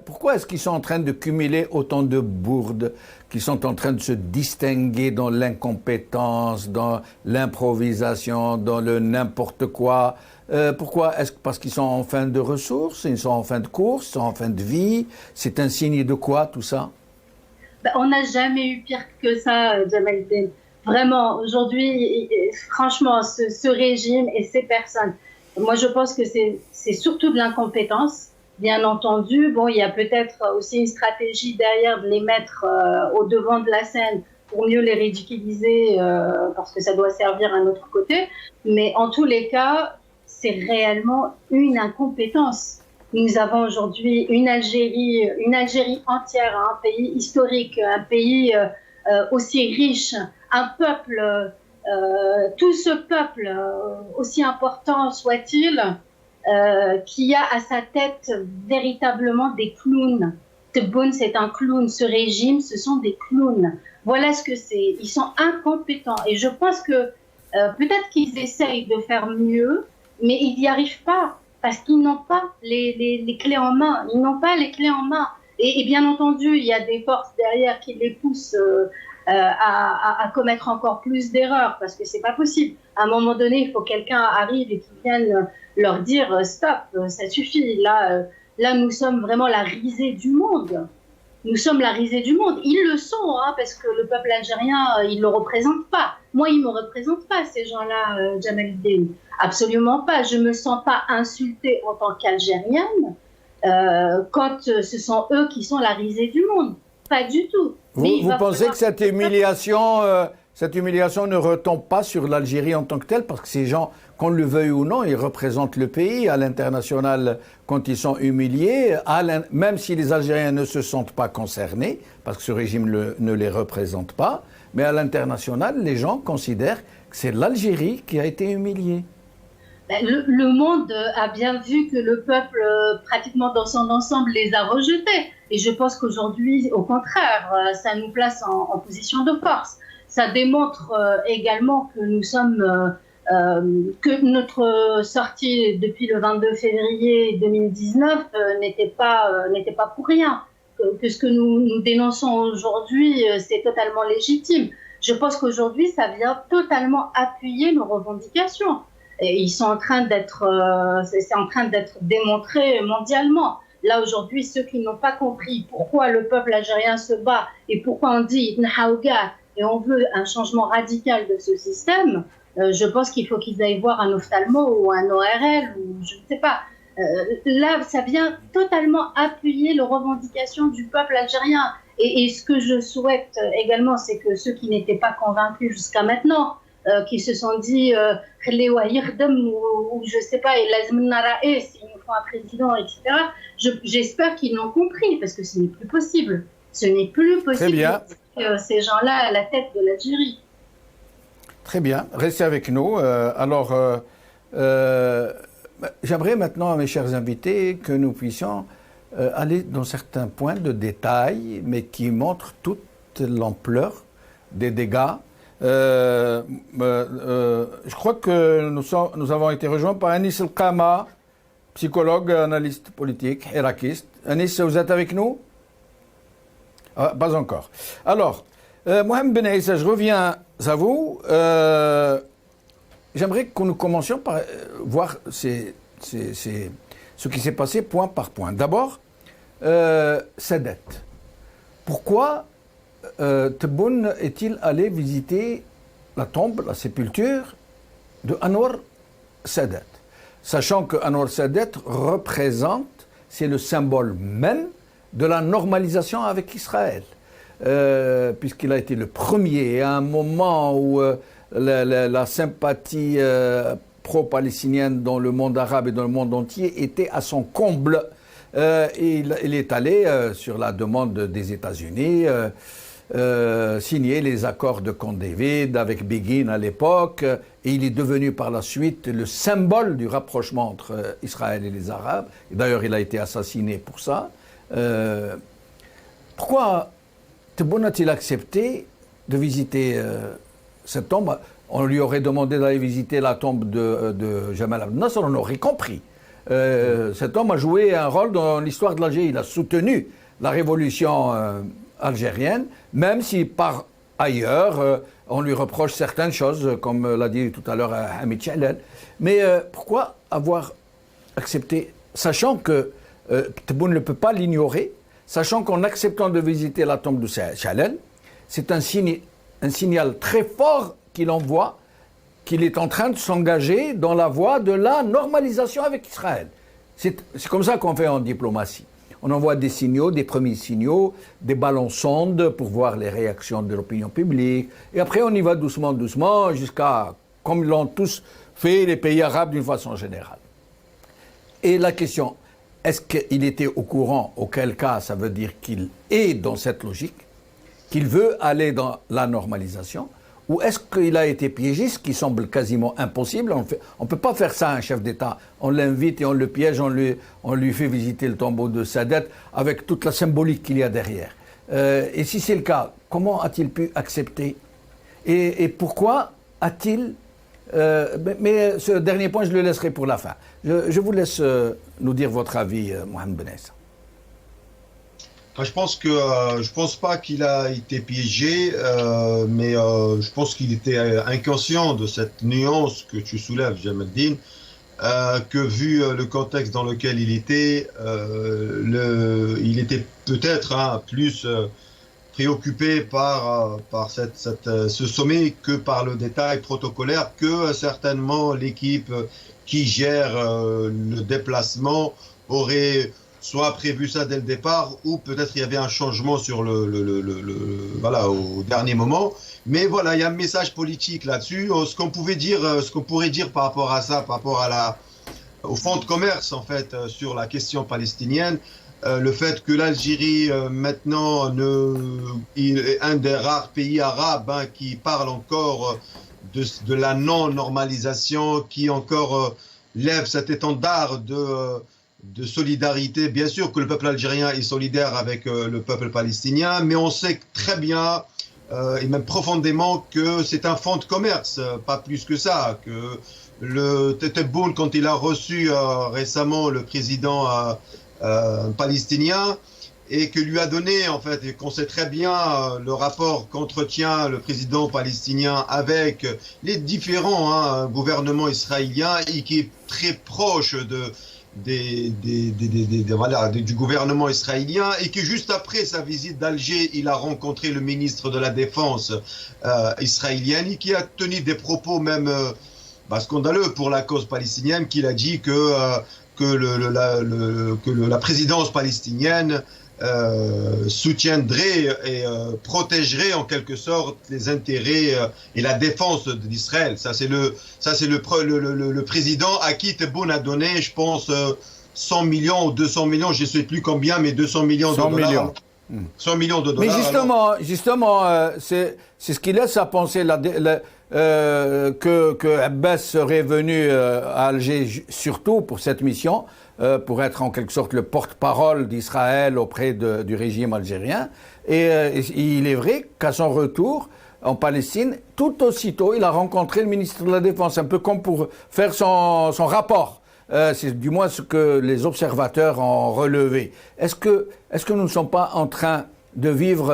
Pourquoi est-ce qu'ils sont en train de cumuler autant de bourdes, qu'ils sont en train de se distinguer dans l'incompétence, dans l'improvisation, dans le n'importe quoi? Pourquoi? Est-ce parce qu'ils sont en fin de ressources, ils sont en fin de course, ils sont en fin de vie? C'est un signe de quoi tout ça? On n'a jamais eu pire que ça, Jamal Din. Vraiment, aujourd'hui, franchement, ce régime et ces personnes, moi je pense que c'est surtout de l'incompétence, bien entendu. Bon, il y a peut-être aussi une stratégie derrière de les mettre au devant de la scène pour mieux les ridiculiser, parce que ça doit servir à notre côté. Mais en tous les cas, c'est réellement une incompétence. Nous avons aujourd'hui une Algérie entière, un pays historique, un pays aussi riche, un peuple, tout ce peuple, aussi important soit-il, qui a à sa tête véritablement des clowns. Tebboune, c'est un clown. Ce régime, ce sont des clowns. Voilà ce que c'est. Ils sont incompétents. Et je pense que peut-être qu'ils essayent de faire mieux, mais ils n'y arrivent pas, parce qu'ils n'ont pas les clés en main. Ils n'ont pas les clés en main. Et bien entendu, il y a des forces derrière qui les poussent à commettre encore plus d'erreurs, parce que c'est pas possible. À un moment donné, il faut que quelqu'un arrive et qu'il vienne leur dire stop, ça suffit. Là, nous sommes vraiment la risée du monde. Nous sommes la risée du monde. Ils le sont, hein, parce que le peuple algérien, il le représente pas. Moi, ils me représentent pas, ces gens-là, Jamal Din. Absolument pas. Je me sens pas insultée en tant qu'Algérienne quand ce sont eux qui sont la risée du monde. pas du tout. Vous pensez que cette humiliation ne retombe pas sur l'Algérie en tant que telle, parce que ces gens, qu'on le veuille ou non, ils représentent le pays à l'international quand ils sont humiliés, même si les Algériens ne se sentent pas concernés, parce que ce régime ne les représente pas, mais à l'international, les gens considèrent que c'est l'Algérie qui a été humiliée. Le monde a bien vu que le peuple, pratiquement dans son ensemble, les a rejetés. Et je pense qu'aujourd'hui, au contraire, ça nous place en position de force. Ça démontre également que nous sommes, que notre sortie depuis le 22 février 2019 n'était pas pour rien. Que ce que nous dénonçons aujourd'hui, c'est totalement légitime. Je pense qu'aujourd'hui, ça vient totalement appuyer nos revendications. Et ils sont en train d'être, c'est en train d'être démontré mondialement. Là, aujourd'hui, ceux qui n'ont pas compris pourquoi le peuple algérien se bat et pourquoi on dit Nhaouga et on veut un changement radical de ce système, je pense qu'il faut qu'ils aillent voir un ophtalmo ou un ORL ou je ne sais pas. Là, ça vient totalement appuyer les revendications du peuple algérien. Et ce que je souhaite également, c'est que ceux qui n'étaient pas convaincus jusqu'à maintenant, qui se sont dit ou je sais pas, il nous faut un président, etc. J'espère qu'ils l'ont compris, parce que ce n'est plus possible. Ce n'est plus possible que ces gens-là à la tête de l'Algérie. Très bien, restez avec nous. J'aimerais maintenant, mes chers invités, que nous puissions aller dans certains points de détail, mais qui montrent toute l'ampleur des dégâts. Je crois que nous avons été rejoints par Anis El-Kama, psychologue, analyste politique, irakiste. Anis, vous êtes avec nous? Pas encore. Alors, Mohamed Ben Issa, je reviens à vous. J'aimerais que nous commencions par voir ce qui s'est passé point par point. D'abord, Sadat. Pourquoi Tebboune est-il allé visiter la tombe, la sépulture de Anwar Sadat, sachant que Anwar Sadat représente, c'est le symbole même de la normalisation avec Israël, puisqu'il a été le premier à un moment où la sympathie pro-palestinienne dans le monde arabe et dans le monde entier était à son comble. Il est allé, sur la demande des États-Unis, signer les accords de Camp David avec Begin à l'époque, et il est devenu par la suite le symbole du rapprochement entre Israël et les Arabes. Et d'ailleurs, il a été assassiné pour ça. Pourquoi Tebboune a-t-il accepté de visiter cette tombe? On lui aurait demandé d'aller visiter la tombe de Jamal Abdel Nasser, on aurait compris. Cet homme a joué un rôle dans l'histoire de l'Algérie. Il a soutenu la révolution algérienne, même si par ailleurs, on lui reproche certaines choses, comme l'a dit tout à l'heure Hamid Chalel. Mais pourquoi avoir accepté, sachant que Tebboune ne peut pas l'ignorer, sachant qu'en acceptant de visiter la tombe de Chalel, c'est un signal très fort qu'il envoie, qu'il est en train de s'engager dans la voie de la normalisation avec Israël. C'est comme ça qu'on fait en diplomatie. On envoie des signaux, des premiers signaux, des ballons sondes pour voir les réactions de l'opinion publique. Et après, on y va doucement, doucement, jusqu'à, comme l'ont tous fait les pays arabes d'une façon générale. Et la question, est-ce qu'il était au courant, auquel cas ça veut dire qu'il est dans cette logique, qu'il veut aller dans la normalisation, ou est-ce qu'il a été piégé, ce qui semble quasiment impossible? On ne peut pas faire ça à un chef d'État. On l'invite et on le piège, on lui fait visiter le tombeau de Sadat avec toute la symbolique qu'il y a derrière. Et si c'est le cas, comment a-t-il pu accepter? Et pourquoi a-t-il... mais ce dernier point, je le laisserai pour la fin. Je vous laisse nous dire votre avis, Mohamed Ben Issa. Je pense pas qu'il a été piégé, mais je pense qu'il était inconscient de cette nuance que tu soulèves, Jamaluddin, que vu le contexte dans lequel il était peut-être plus préoccupé par ce sommet que par le détail protocolaire, que certainement l'équipe qui gère le déplacement aurait soit prévu ça dès le départ, ou peut-être il y avait un changement sur voilà, au dernier moment. Mais voilà, il y a un message politique là-dessus. Ce qu'on pourrait dire par rapport à ça, par rapport au fonds de commerce, en fait, sur la question palestinienne, le fait que l'Algérie, maintenant, il est un des rares pays arabes qui parle encore de la non-normalisation, qui encore lève cet étendard de solidarité. Bien sûr que le peuple algérien est solidaire avec le peuple palestinien, mais on sait très bien, et même profondément, que c'est un fonds de commerce, pas plus que ça. Que Tebboune, quand il a reçu récemment le président palestinien, et que lui a donné, en fait, et qu'on sait très bien le rapport qu'entretient le président palestinien avec les différents gouvernements israéliens, et qui est très proche du gouvernement israélien, et que juste après sa visite d'Alger, il a rencontré le ministre de la Défense israélienne, et qui a tenu des propos même scandaleux pour la cause palestinienne, qu'il a dit que la présidence palestinienne soutiendrait et protégerait en quelque sorte les intérêts et la défense d'Israël. Ça c'est le président à qui Tebboune a donné, je pense, 100 millions ou 200 millions, je ne sais plus combien, mais 200 millions de dollars. 100 millions de dollars. Mais justement, c'est ce qui laisse à penser que Abbas serait venu à Alger surtout pour cette mission, pour être en quelque sorte le porte-parole d'Israël auprès du régime algérien. Et il est vrai qu'à son retour en Palestine, tout aussitôt, il a rencontré le ministre de la Défense, un peu comme pour faire son rapport. C'est du moins ce que les observateurs ont relevé. Est-ce que nous ne sommes pas en train de vivre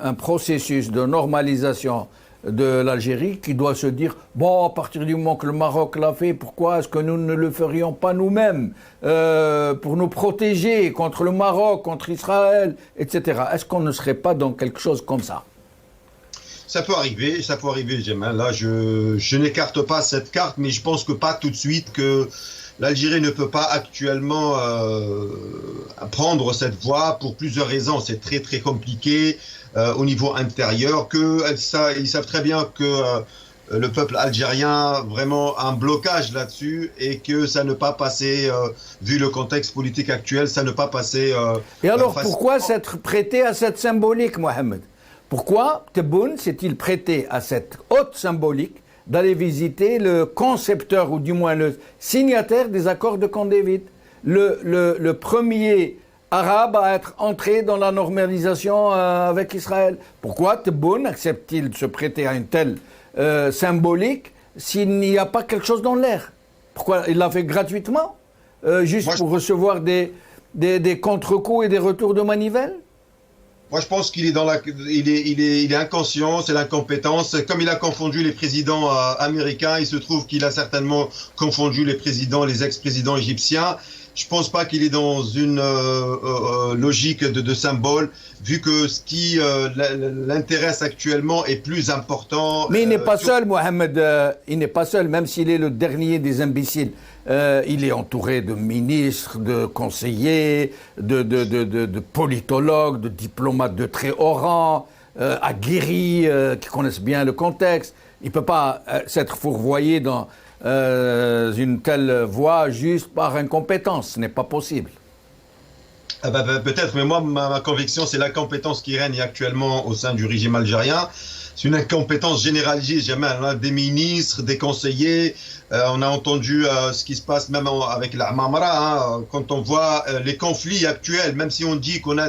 un processus de normalisation de l'Algérie qui doit se dire, bon, à partir du moment que le Maroc l'a fait, pourquoi est-ce que nous ne le ferions pas nous-mêmes pour nous protéger contre le Maroc, contre Israël, etc. Est-ce qu'on ne serait pas dans quelque chose comme ça? Ça peut arriver, Jamal. Là, je n'écarte pas cette carte, mais je pense que pas tout de suite, que l'Algérie ne peut pas actuellement prendre cette voie pour plusieurs raisons. C'est très très compliqué au niveau intérieur. Ils savent très bien que le peuple algérien vraiment a un blocage là-dessus, et que ça ne pas passer, vu le contexte politique actuel, ça ne pas passer. Et alors pourquoi s'être prêté à cette symbolique, Mohamed? Pourquoi Tebboune s'est-il prêté à cette haute symbolique d'aller visiter le concepteur, ou du moins le signataire des accords de Camp David, le premier arabe à être entré dans la normalisation avec Israël? Pourquoi Tebboune accepte-t-il de se prêter à une telle symbolique s'il n'y a pas quelque chose dans l'air? Pourquoi il l'a fait gratuitement, juste pour recevoir des contre-coups et des retours de manivelle? Moi, je pense qu'il est il est inconscient, c'est l'incompétence. Comme il a confondu les présidents américains, il se trouve qu'il a certainement confondu les ex-présidents égyptiens. Je pense pas qu'il est dans une logique de symbole, vu que ce qui l'intéresse actuellement est plus important. Mais il n'est pas seul, Mohamed. Il n'est pas seul, même s'il est le dernier des imbéciles. Il est entouré de ministres, de conseillers, de politologues, de diplomates de très haut rang, aguerris, qui connaissent bien le contexte. Il ne peut pas s'être fourvoyé dans une telle voie juste par incompétence. Ce n'est pas possible. Peut-être, mais moi, ma conviction, c'est l'incompétence qui règne actuellement au sein du régime algérien. C'est une incompétence généralisée, jamais, des ministres, des conseillers. On a entendu ce qui se passe même avec la Marmara, quand on voit les conflits actuels, même si on dit qu'on a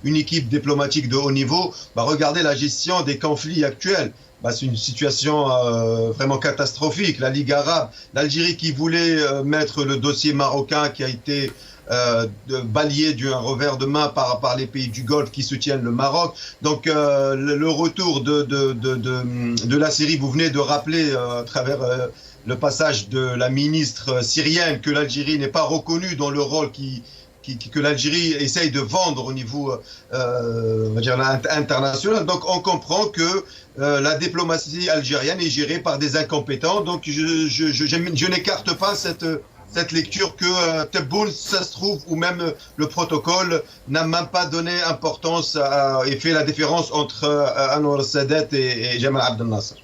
une équipe diplomatique de haut niveau, regardez la gestion des conflits actuels. C'est une situation vraiment catastrophique. La Ligue arabe, l'Algérie qui voulait mettre le dossier marocain, qui a été balayé d'un revers de main par les pays du Golfe qui soutiennent le Maroc. Donc le retour de la Syrie, vous venez de rappeler à travers le passage de la ministre syrienne, que l'Algérie n'est pas reconnue dans le rôle que l'Algérie essaye de vendre au niveau on va dire, international. Donc on comprend que la diplomatie algérienne est gérée par des incompétents. Donc je n'écarte pas cette lecture que Tebboune, ça se trouve, ou même le protocole n'a même pas donné importance et fait la différence entre Anwar Sadat et Jamal Abdel Nasser.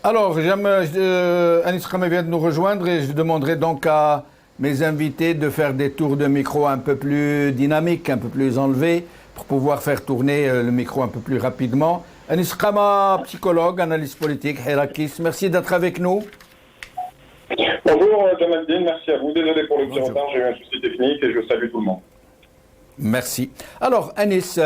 Alors, Anis Khameh vient de nous rejoindre et je demanderai donc à mes invités de faire des tours de micro un peu plus dynamiques, un peu plus enlevés, pour pouvoir faire tourner le micro un peu plus rapidement. Anis Khameh, psychologue, analyste politique, Hirakis, merci d'être avec nous. Bonjour Jamaldine, merci à vous. Désolé pour le petit retard, j'ai eu un souci technique et je salue tout le monde. Merci. Alors, Anis,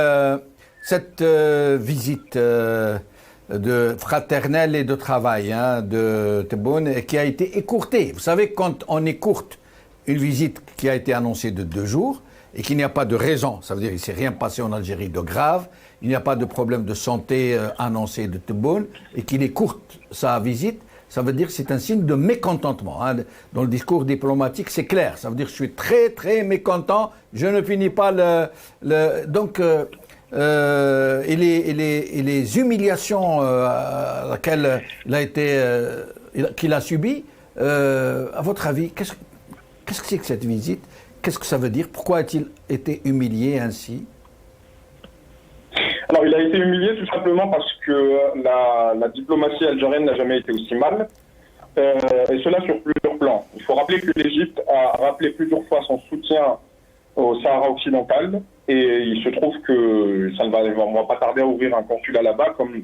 cette visite de fraternelle et de travail de Tebboune qui a été écourtée. Vous savez, quand on écourte une visite qui a été annoncée de 2 jours et qu'il n'y a pas de raison, ça veut dire qu'il ne s'est rien passé en Algérie de grave, il n'y a pas de problème de santé annoncé de Tebboune et qu'il écourte sa visite, ça veut dire que c'est un signe de mécontentement. Dans le discours diplomatique, c'est clair. Ça veut dire que je suis très, très mécontent, je ne finis pas Donc, et les humiliations à laquelle qu'il a subies, à votre avis, qu'est-ce que c'est que cette visite? Qu'est-ce que ça veut dire? Pourquoi a-t-il été humilié ainsi? Alors, il a été humilié tout simplement parce que la diplomatie algérienne n'a jamais été aussi mal, et cela sur plusieurs plans. Il faut rappeler que l'Égypte a rappelé plusieurs fois son soutien au Sahara occidental, et il se trouve que on va pas tarder à ouvrir un consulat là-bas, comme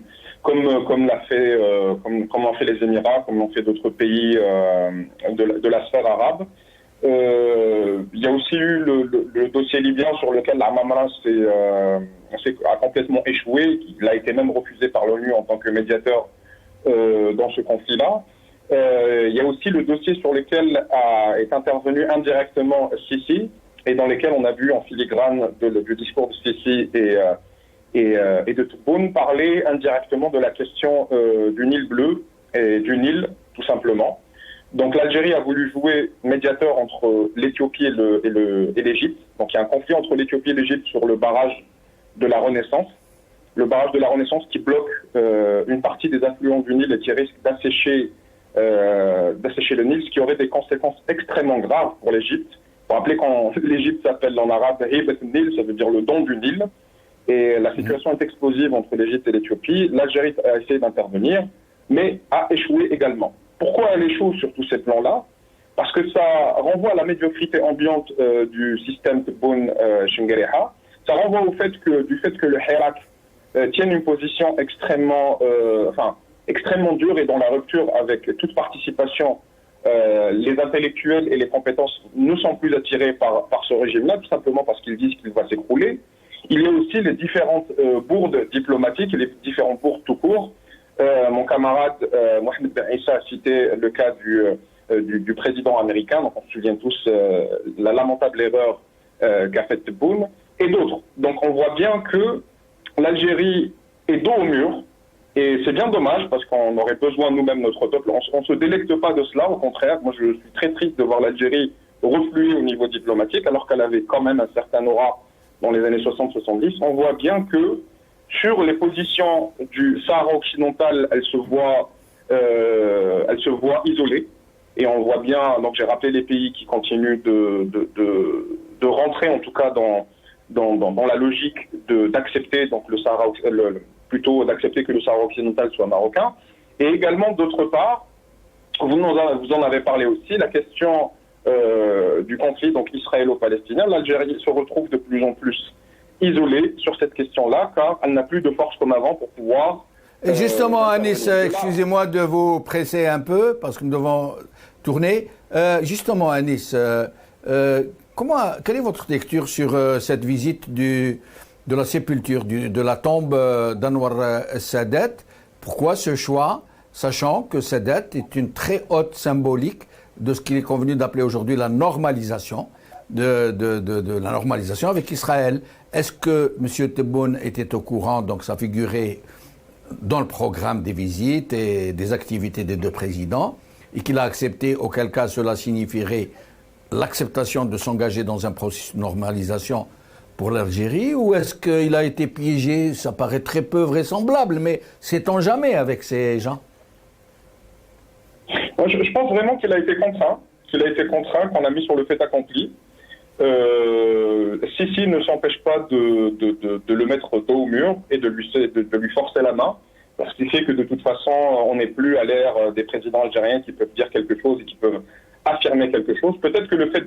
l'ont fait les Émirats, comme l'ont fait d'autres pays de la sphère arabe. Il y a aussi eu le dossier libyen sur lequel l'Armamara a complètement échoué. Il a été même refusé par l'ONU en tant que médiateur dans ce conflit-là. Il y a aussi le dossier sur lequel est intervenu indirectement Sisi, et dans lesquels on a vu en filigrane du discours de Sisi et de Tebboune parler indirectement de la question du Nil bleu et du Nil, tout simplement. Donc l'Algérie a voulu jouer médiateur entre l'Éthiopie et l'Égypte. Donc il y a un conflit entre l'Éthiopie et l'Égypte sur le barrage de la Renaissance. Le barrage de la Renaissance qui bloque une partie des affluents du Nil et qui risque d'assécher le Nil, ce qui aurait des conséquences extrêmement graves pour l'Égypte. Il faut rappeler quand l'Égypte s'appelle en arabe Hibat Nil, ça veut dire le don du Nil. Et la situation est explosive entre l'Égypte et l'Éthiopie. L'Algérie a essayé d'intervenir, mais a échoué également. Pourquoi elle échoue sur tous ces plans-là? Parce que ça renvoie à la médiocrité ambiante du système Tebboune-Chenguereha. Ça renvoie du fait que le Hirak tienne une position extrêmement dure et dans la rupture avec toute participation. Les intellectuels et les compétences ne sont plus attirés par ce régime-là, tout simplement parce qu'ils disent qu'il va s'écrouler. Il y a aussi les différentes bourdes diplomatiques et les différentes bourdes tout court. Mon camarade Mohamed Ben Issa a cité le cas du président américain, donc on se souvient tous la lamentable erreur qu'a faite Tebboune, et d'autres. Donc on voit bien que l'Algérie est dos au mur, et c'est bien dommage parce qu'on aurait besoin nous-mêmes, notre peuple. On ne se délecte pas de cela, au contraire. Moi je suis très triste de voir l'Algérie refluer au niveau diplomatique, alors qu'elle avait quand même un certain aura dans les années 60-70. On voit bien que sur les positions du Sahara occidental, elle se voit isolée. Et on voit bien, donc j'ai rappelé les pays qui continuent de rentrer en tout cas dans la logique d'accepter donc le Sahara plutôt d'accepter que le Sahara occidental soit marocain. Et également d'autre part, vous en avez parlé aussi, la question du conflit donc israélo-palestinien. L'Algérie se retrouve de plus en plus isolée sur cette question-là, car elle n'a plus de force comme avant pour pouvoir... Et justement, Anis, excusez-moi de vous presser un peu, parce que nous devons tourner. Justement, Anis, quelle est votre lecture sur cette visite de la sépulture, de la tombe d'Anwar Sadat? Pourquoi ce choix, sachant que Sadat est une très haute symbolique de ce qu'il est convenu d'appeler aujourd'hui la normalisation, de la normalisation avec Israël? Est-ce que M. Tebboune était au courant, donc ça figurait dans le programme des visites et des activités des deux présidents, et qu'il a accepté, auquel cas cela signifierait l'acceptation de s'engager dans un processus de normalisation pour l'Algérie, ou est-ce qu'il a été piégé? Ça paraît très peu vraisemblable, mais sait-on jamais avec ces gens? Moi, je pense vraiment qu'il a été contraint. qu'il a été contraint, qu'on a mis sur le fait accompli. Sisi ne s'empêche pas de le mettre dos au mur et de lui forcer la main, parce qu'il sait que de toute façon, on n'est plus à l'ère des présidents algériens qui peuvent dire quelque chose et qui peuvent affirmer quelque chose. Peut-être que le fait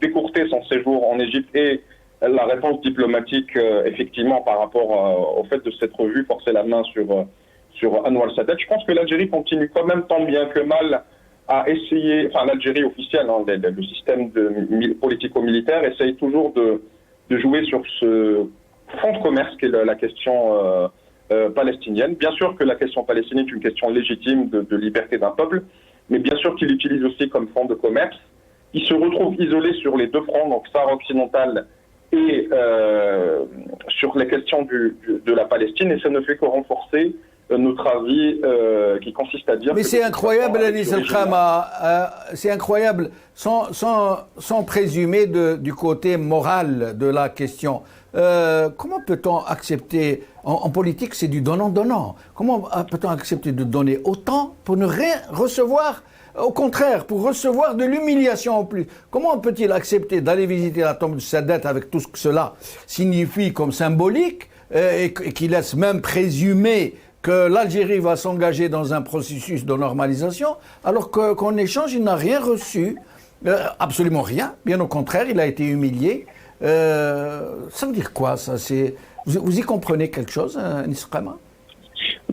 d'écourter son séjour en Égypte et la réponse diplomatique, effectivement, par rapport au fait de s'être vu forcer la main sur Anwar Sadat, je pense que l'Algérie continue quand même tant bien que mal à essayer, enfin l'Algérie officielle, hein, le système politico-militaire essaye toujours de jouer sur ce fond de commerce qui est la question palestinienne. Bien sûr que la question palestinienne est une question légitime de liberté d'un peuple, mais bien sûr qu'il l'utilise aussi comme fond de commerce. Il se retrouve isolé sur les deux fronts, donc Sahara occidental et sur les questions de la Palestine, et ça ne fait que renforcer notre avis qui consiste à dire... Mais c'est incroyable, Anis El-Khama, c'est incroyable, sans présumer du côté moral de la question. Comment peut-on accepter, en politique c'est du donnant-donnant, comment peut-on accepter de donner autant pour ne rien recevoir, au contraire, pour recevoir de l'humiliation en plus? Comment peut-il accepter d'aller visiter la tombe de Sadat avec tout ce que cela signifie comme symbolique et qui laisse même présumer que l'Algérie va s'engager dans un processus de normalisation, alors qu'en échange, il n'a rien reçu, absolument rien, bien au contraire, il a été humilié. Ça veut dire quoi, ça? Vous y comprenez quelque chose, Anis El-Khama?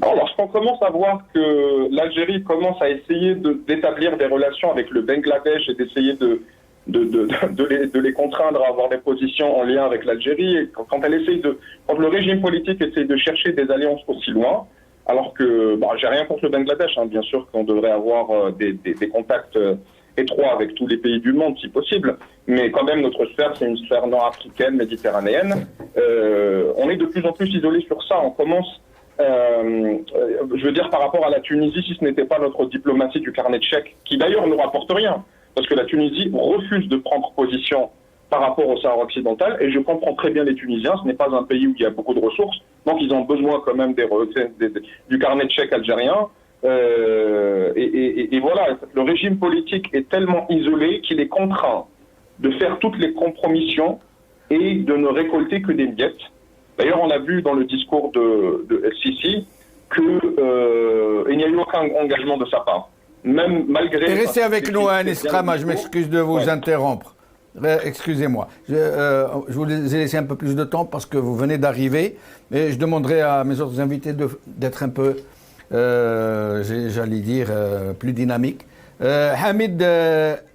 Lorsqu'on commence à voir que l'Algérie commence à essayer d'établir des relations avec le Bangladesh et d'essayer de les contraindre à avoir des positions en lien avec l'Algérie, et quand le régime politique essaye de chercher des alliances aussi loin, alors que, j'ai rien contre le Bangladesh, hein, bien sûr qu'on devrait avoir des contacts étroits avec tous les pays du monde si possible, mais quand même notre sphère c'est une sphère nord-africaine, méditerranéenne. On est de plus en plus isolé sur ça, on commence, je veux dire par rapport à la Tunisie, si ce n'était pas notre diplomatie du carnet de chèques, qui d'ailleurs ne rapporte rien, parce que la Tunisie refuse de prendre position par rapport au Sahara occidental, et je comprends très bien les Tunisiens, ce n'est pas un pays où il y a beaucoup de ressources, donc ils ont besoin quand même du carnet de chèques algérien, et voilà, le régime politique est tellement isolé qu'il est contraint de faire toutes les compromissions et de ne récolter que des miettes. D'ailleurs, on a vu dans le discours de El-Sisi qu'il n'y a eu aucun engagement de sa part. Même malgré... Restez avec nous, Anis El-Khama, je m'excuse de vous interrompre. Excusez-moi. Je vous ai laissé un peu plus de temps parce que vous venez d'arriver. Et je demanderai à mes autres invités d'être un peu, j'allais dire, plus dynamiques. Hamid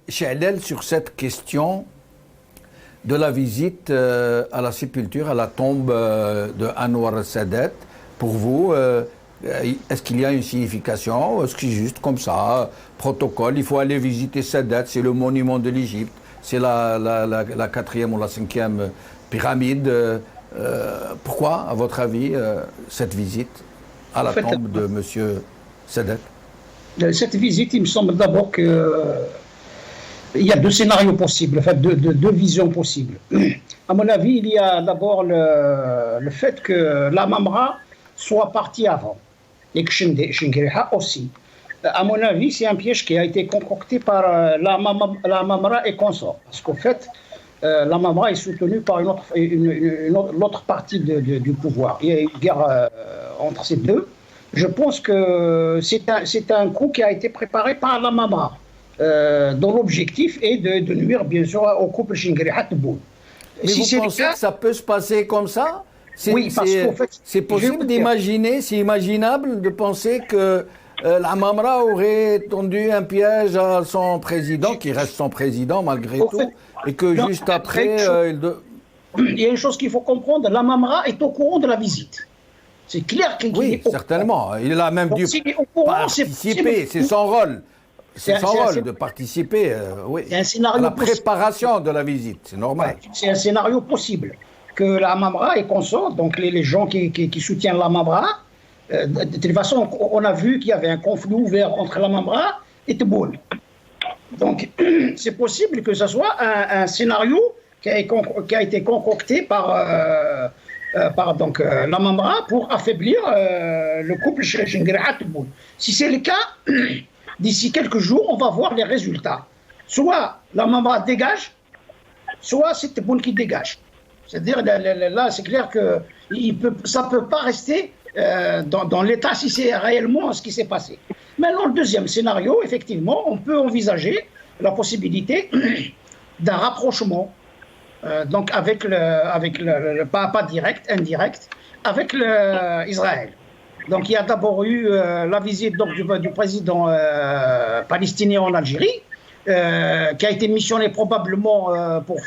Cha'lel, sur cette question de la visite à la sépulture, à la tombe de Anwar Sadat, pour vous, est-ce qu'il y a une signification ou est-ce que c'est juste comme ça, protocole, il faut aller visiter Sadat, c'est le monument de l'Égypte, c'est la 4e ou la 5e pyramide. Pourquoi, à votre avis, cette visite à la tombe de M. Sadat? Cette visite, il me semble d'abord qu'il y a deux scénarios possibles, en fait, deux visions possibles. À mon avis, il y a d'abord le fait que la Mamra soit partie avant, et que Chenguereha aussi. À mon avis, c'est un piège qui a été concocté par la Mamra et consorts. Parce qu'en fait, la Mamra est soutenue par l'autre partie du pouvoir. Il y a une guerre entre ces deux. Je pense que c'est un coup qui a été préparé par la Mamra, dont l'objectif est de nuire, bien sûr, au couple Chenguereha-Tebboune. Mais vous pensez que ça peut se passer comme ça? Oui, parce qu'en fait, c'est possible d'imaginer, c'est imaginable de penser que la Mamra aurait tendu un piège à son président, qui reste son président malgré tout, et que juste après... Il y a une chose qu'il faut comprendre, la Mamra est au courant de la visite. C'est clair qu'il oui, certainement. Il a même dû participer, c'est son rôle. C'est son rôle de participer à la préparation de la visite, c'est normal. C'est un scénario possible. Que la Mamra et consorts, donc les gens qui soutiennent la Mamra, de toute façon, on a vu qu'il y avait un conflit ouvert entre la Mamra et Tebboune. Donc, c'est possible que ce soit un scénario qui a été concocté par la Mamra pour affaiblir le couple Chenguereha-Tebboune. Si c'est le cas, d'ici quelques jours, on va voir les résultats. soit la Mambra dégage, soit c'est Tebboune qui dégage. C'est-à-dire, là, c'est clair que ça ne peut pas rester dans l'état si c'est réellement ce qui s'est passé. Maintenant, le deuxième scénario, effectivement, on peut envisager la possibilité d'un rapprochement, donc avec pas direct, indirect, avec Israël. Donc il y a d'abord eu la visite donc, du président palestinien en Algérie, qui a été missionné probablement pour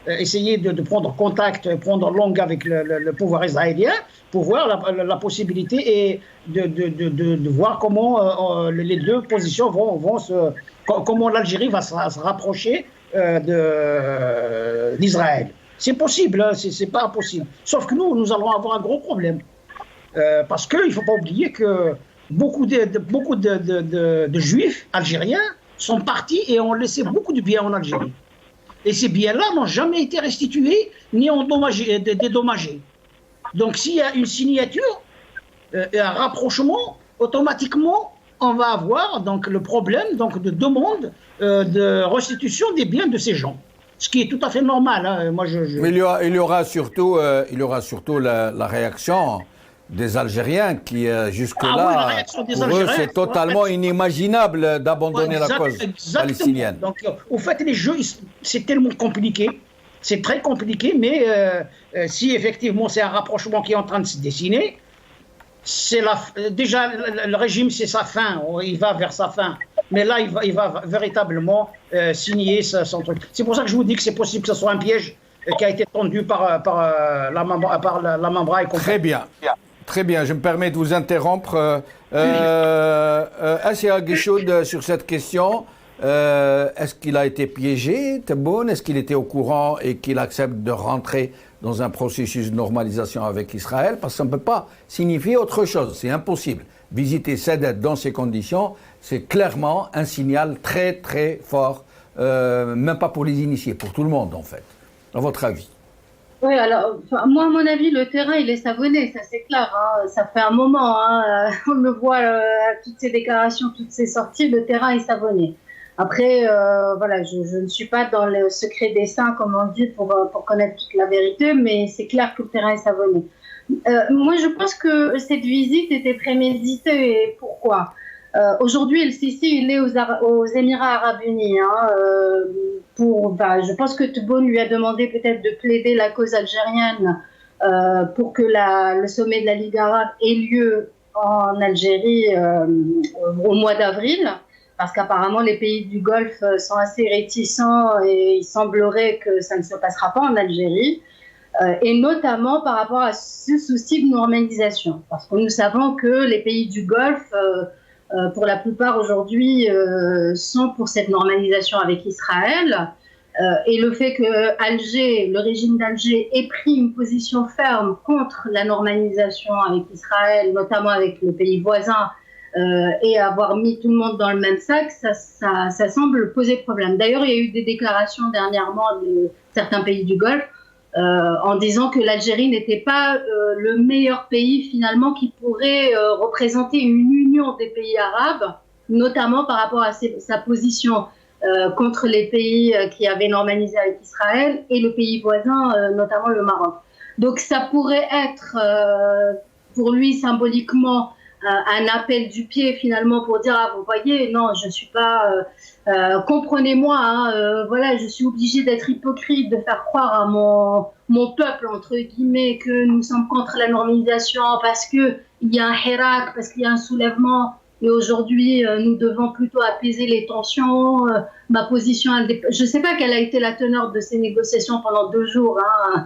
essayer de prendre contact, prendre langue avec le pouvoir israélien, pour voir la possibilité et de voir comment les deux positions comment l'Algérie va se rapprocher d'Israël. C'est possible, hein, c'est pas impossible. Sauf que nous allons avoir un gros problème. Parce qu'il ne faut pas oublier que beaucoup de juifs algériens sont partis et ont laissé beaucoup de biens en Algérie. Et ces biens-là n'ont jamais été restitués ni dédommagés. Donc s'il y a une signature, un rapprochement, automatiquement, on va avoir donc, le problème donc, de demande de restitution des biens de ces gens. Ce qui est tout à fait normal. Hein. Mais il y aura surtout la réaction des Algériens qui, jusque-là, pour eux, c'est totalement inimaginable d'abandonner la cause palestinienne. Donc, au fait, les jeux, c'est tellement compliqué, c'est très compliqué, mais si effectivement c'est un rapprochement qui est en train de se dessiner, déjà, le régime, c'est sa fin, il va vers sa fin. Mais là, il va véritablement signer son truc. C'est pour ça que je vous dis que c'est possible que ce soit un piège qui a été tendu par la Mambra et compagnie. Très bien. Très bien, je me permets de vous interrompre. Assia Guichoud, sur cette question, est-ce qu'il a été piégé, Tebboune? Est-ce qu'il était au courant et qu'il accepte de rentrer dans un processus de normalisation avec Israël? Parce que ça ne peut pas signifier autre chose, c'est impossible. Visiter Cédet dans ces conditions, c'est clairement un signal très très fort, même pas pour les initiés, pour tout le monde en fait. À votre avis? Oui, alors, moi, à mon avis, le terrain, il est savonné, ça c'est clair. Hein. Ça fait un moment, hein, on le voit, toutes ces déclarations, toutes ces sorties, le terrain est savonné. Après, voilà, je ne suis pas dans le secret des saints, comme on dit, pour connaître toute la vérité, mais c'est clair que le terrain est savonné. Moi, je pense que cette visite était préméditée. Et pourquoi? Aujourd'hui, El Sisi, il est aux Émirats Arabes Unis. Hein, je pense que Tebboune lui a demandé peut-être de plaider la cause algérienne pour que le sommet de la Ligue arabe ait lieu en Algérie au mois d'avril, parce qu'apparemment les pays du Golfe sont assez réticents et il semblerait que ça ne se passera pas en Algérie. Et notamment par rapport à ce souci de normalisation. Parce que nous savons que les pays du Golfe, pour la plupart aujourd'hui, sont pour cette normalisation avec Israël. Et le fait que le régime d'Alger ait pris une position ferme contre la normalisation avec Israël, notamment avec le pays voisin, et avoir mis tout le monde dans le même sac, ça semble poser problème. D'ailleurs, il y a eu des déclarations dernièrement de certains pays du Golfe, en disant que l'Algérie n'était pas le meilleur pays finalement qui pourrait représenter une union des pays arabes, notamment par rapport à sa position contre les pays qui avaient normalisé avec Israël et le pays voisin, notamment le Maroc. Donc ça pourrait être pour lui symboliquement un appel du pied finalement pour dire vous voyez, non, je ne suis pas... comprenez-moi, hein, voilà, je suis obligée d'être hypocrite, de faire croire à mon peuple, entre guillemets, que nous sommes contre la normalisation parce qu'il y a un hirak, parce qu'il y a un soulèvement, et aujourd'hui, nous devons plutôt apaiser les tensions. Ma position, je ne sais pas quelle a été la teneur de ces négociations pendant 2 jours, hein,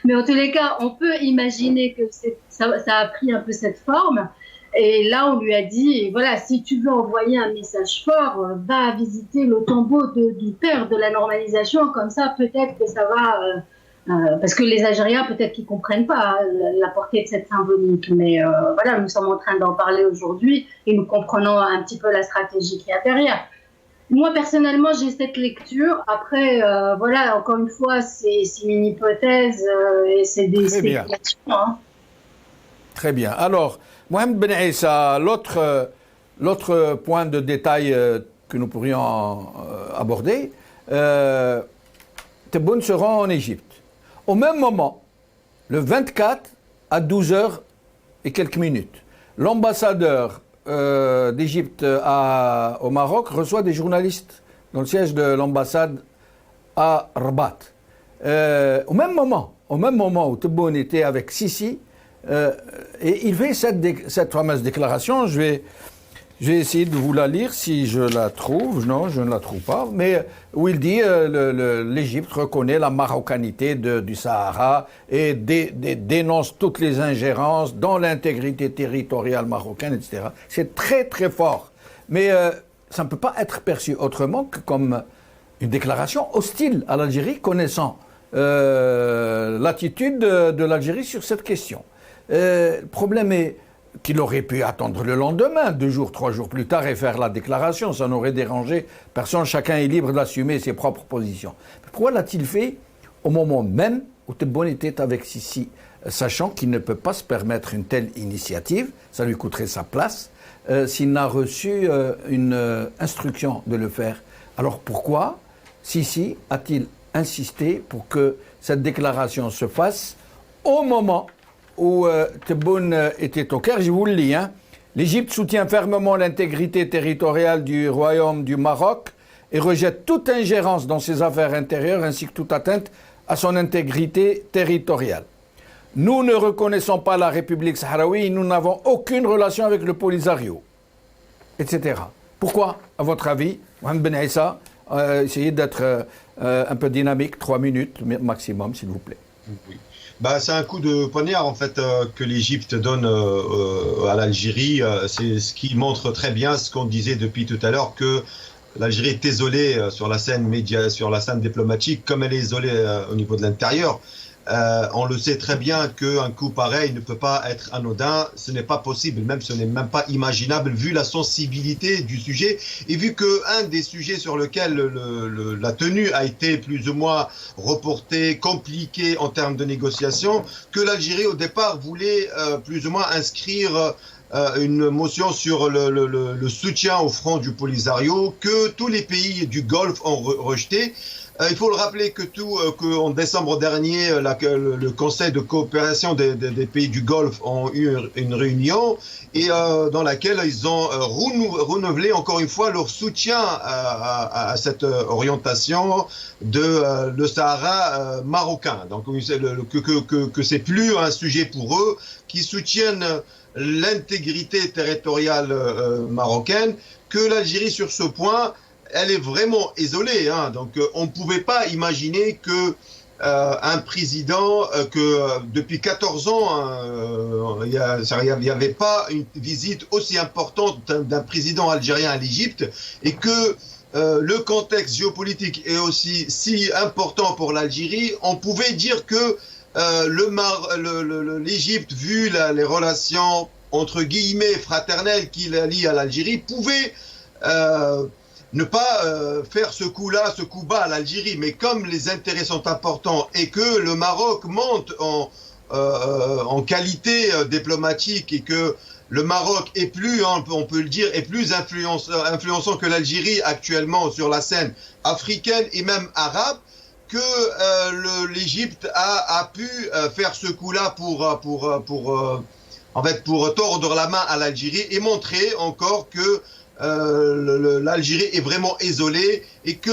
mais en tous les cas, on peut imaginer que ça a pris un peu cette forme. Et là, on lui a dit, voilà, si tu veux envoyer un message fort, va visiter le tombeau du père de la normalisation, comme ça, peut-être que ça va... parce que les Algériens, peut-être qu'ils ne comprennent pas la portée de cette symbolique. Mais voilà, nous sommes en train d'en parler aujourd'hui et nous comprenons un petit peu la stratégie qu'il y a derrière. Moi, personnellement, j'ai cette lecture. Après, voilà, encore une fois, c'est une hypothèse et c'est des spéculations. Hein. Très bien. Alors... Mohamed Ben Issa, l'autre point de détail que nous pourrions aborder, Tebboune se rend en Égypte. Au même moment, le 24 à 12h et quelques minutes, l'ambassadeur d'Égypte au Maroc reçoit des journalistes dans le siège de l'ambassade à Rabat. Au même moment où Tebboune était avec Sisi, et il fait cette fameuse déclaration, je vais essayer de vous la lire si je la trouve. Non, je ne la trouve pas. Mais où il dit l'Égypte reconnaît la marocanité du Sahara et dénonce toutes les ingérences dans l'intégrité territoriale marocaine, etc. C'est très très fort. Mais ça ne peut pas être perçu autrement que comme une déclaration hostile à l'Algérie, connaissant l'attitude de l'Algérie sur cette question. Le problème est qu'il aurait pu attendre le lendemain, 2 jours, 3 jours plus tard, et faire la déclaration. Ça n'aurait dérangé personne. Chacun est libre d'assumer ses propres positions. Pourquoi l'a-t-il fait au moment même où Tebboune était avec Sisi, sachant qu'il ne peut pas se permettre une telle initiative, ça lui coûterait sa place, s'il n'a reçu une instruction de le faire. Alors pourquoi Sisi a-t-il insisté pour que cette déclaration se fasse au moment où Tebboune était au Caire? Je vous le lis. L'Égypte soutient fermement l'intégrité territoriale du Royaume du Maroc et rejette toute ingérence dans ses affaires intérieures ainsi que toute atteinte à son intégrité territoriale. Nous ne reconnaissons pas la République sahraoui, nous n'avons aucune relation avec le Polisario, etc. Pourquoi, à votre avis, Mohamed Ben Issa, essayez d'être un peu dynamique, 3 minutes maximum, s'il vous plaît. Oui. C'est un coup de poignard en fait que l'Égypte donne à l'Algérie. C'est ce qui montre très bien ce qu'on disait depuis tout à l'heure, que l'Algérie est isolée sur la scène sur la scène diplomatique, comme elle est isolée au niveau de l'intérieur. On le sait très bien qu'un coup pareil ne peut pas être anodin, ce n'est pas possible, même ce n'est même pas imaginable vu la sensibilité du sujet et vu qu'un des sujets sur lequel la tenue a été plus ou moins reporté, compliqué en termes de négociation, que l'Algérie au départ voulait plus ou moins inscrire une motion sur le soutien au front du Polisario que tous les pays du Golfe ont rejeté. Il faut le rappeler qu'en décembre dernier, le Conseil de coopération des pays du Golfe ont eu une réunion et dans laquelle ils ont renouvelé encore une fois leur soutien à cette orientation de le Sahara marocain. Donc que c'est plus un sujet pour eux, qui soutiennent l'intégrité territoriale marocaine, que l'Algérie sur ce point, elle est vraiment isolée. Donc on ne pouvait pas imaginer que un président, que depuis 14 ans, il n'y avait pas une visite aussi importante d'un président algérien à l'Égypte, et que le contexte géopolitique est aussi si important pour l'Algérie. On pouvait dire que l'Égypte, vu les relations entre guillemets fraternelles qui la lient à l'Algérie, pouvait ne pas faire ce coup bas à l'Algérie. Mais comme les intérêts sont importants et que le Maroc monte en qualité diplomatique, et que le Maroc est plus, on peut le dire, est plus influençant que l'Algérie actuellement sur la scène africaine et même arabe, que l'Égypte a pu faire ce coup-là pour tordre la main à l'Algérie et montrer encore que l'Algérie est vraiment isolée, et que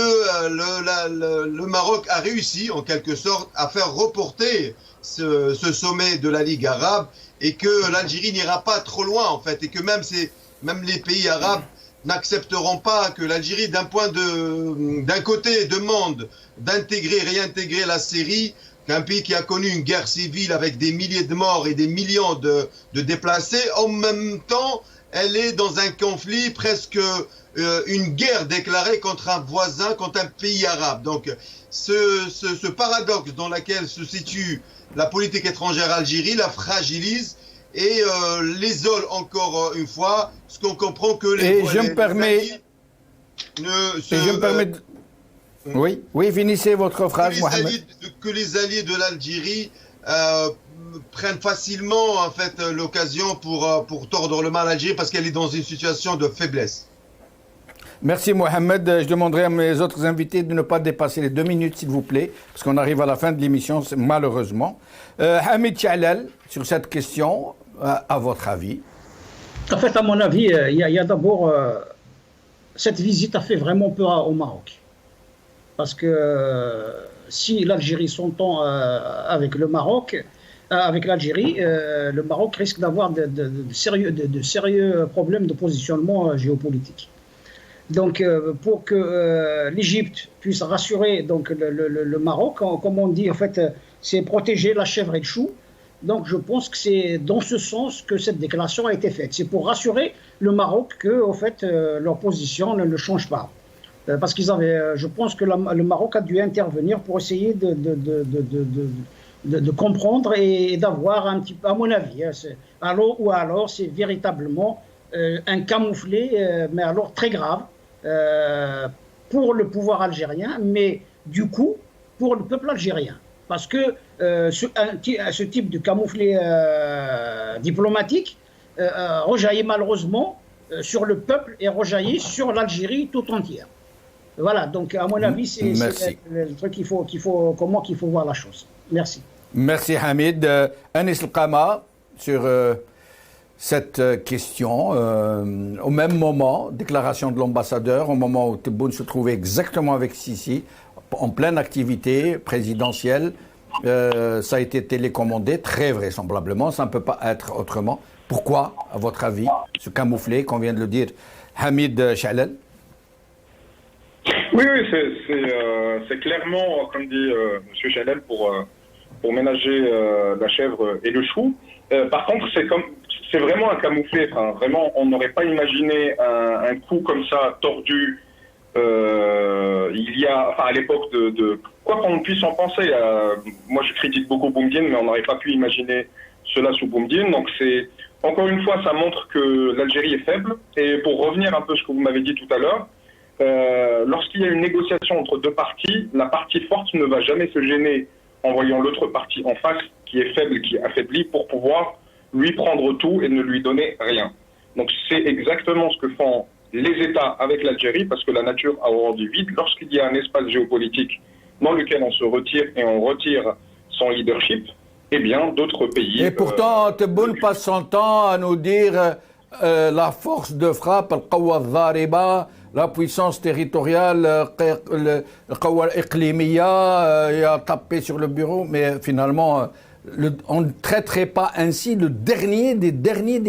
le Maroc a réussi en quelque sorte à faire reporter ce sommet de la Ligue arabe, et que l'Algérie n'ira pas trop loin en fait, et que même les pays arabes n'accepteront pas que l'Algérie d'un côté demande réintégrer la Syrie, qu'un pays qui a connu une guerre civile avec des milliers de morts et des millions de déplacés, en même temps elle est dans un conflit, presque une guerre déclarée contre un voisin, contre un pays arabe. Donc ce paradoxe dans lequel se situe la politique étrangère Algérie la fragilise et l'isole encore une fois, ce qu'on comprend que Oui, finissez votre phrase, Mohamed. Que les alliés de l'Algérie prennent facilement en fait l'occasion pour tordre le mal à l'Algérie, parce qu'elle est dans une situation de faiblesse. Merci Mohamed. Je demanderai à mes autres invités de ne pas dépasser les 2 minutes, s'il vous plaît, parce qu'on arrive à la fin de l'émission, malheureusement. Hamid Chalal, sur cette question, à votre avis? En fait, à mon avis, il y a d'abord... cette visite a fait vraiment peur au Maroc. Parce que si l'Algérie s'entend avec le Maroc, avec l'Algérie, le Maroc risque d'avoir de sérieux problèmes de positionnement géopolitique. Donc, pour que l'Égypte puisse rassurer donc, le Maroc, comme on dit, en fait, c'est protéger la chèvre et le chou. Donc, je pense que c'est dans ce sens que cette déclaration a été faite. C'est pour rassurer le Maroc que, en fait, leur position ne change pas. Parce qu'ils avaient, je pense que le Maroc a dû intervenir pour essayer de comprendre et d'avoir un petit peu, à mon avis, alors c'est véritablement un camouflet, mais alors très grave pour le pouvoir algérien, mais du coup pour le peuple algérien. Parce que ce type de camouflet diplomatique rejaillit malheureusement sur le peuple et rejaillit sur l'Algérie tout entière. Voilà, donc à mon avis, c'est le truc qu'il faut voir la chose. Merci. Merci Hamid. Anis El-Qama, sur cette question, au même moment, déclaration de l'ambassadeur, au moment où Tebboune se trouvait exactement avec Sisi, en pleine activité présidentielle, ça a été télécommandé, très vraisemblablement, ça ne peut pas être autrement. Pourquoi, à votre avis, ce camouflet, qu'on vient de le dire, Hamid Chalal? Oui, c'est clairement, comme dit M. Chalal, pour ménager la chèvre et le chou. Par contre, c'est vraiment un camouflet. Enfin, vraiment, on n'aurait pas imaginé un coup comme ça, tordu. Il y a, enfin, à l'époque de quoi qu'on puisse en penser. Moi, je critique beaucoup Boumedienne, mais on n'aurait pas pu imaginer cela sous Boumedienne. Donc, encore une fois, ça montre que l'Algérie est faible. Et pour revenir un peu à ce que vous m'avez dit tout à l'heure, lorsqu'il y a une négociation entre deux parties, la partie forte ne va jamais se gêner en voyant l'autre partie en face qui est faible, qui est affaiblie, pour pouvoir lui prendre tout et ne lui donner rien. Donc c'est exactement ce que font les États avec l'Algérie, parce que la nature a horreur du vide. Lorsqu'il y a un espace géopolitique dans lequel on se retire et on retire son leadership, eh bien d'autres pays... Et pourtant, Tebboune passe son temps à nous dire la force de frappe, al-Qawa al-Dhariba, la puissance territoriale, il a tapé sur le bureau, mais finalement, on ne traiterait pas ainsi le dernier des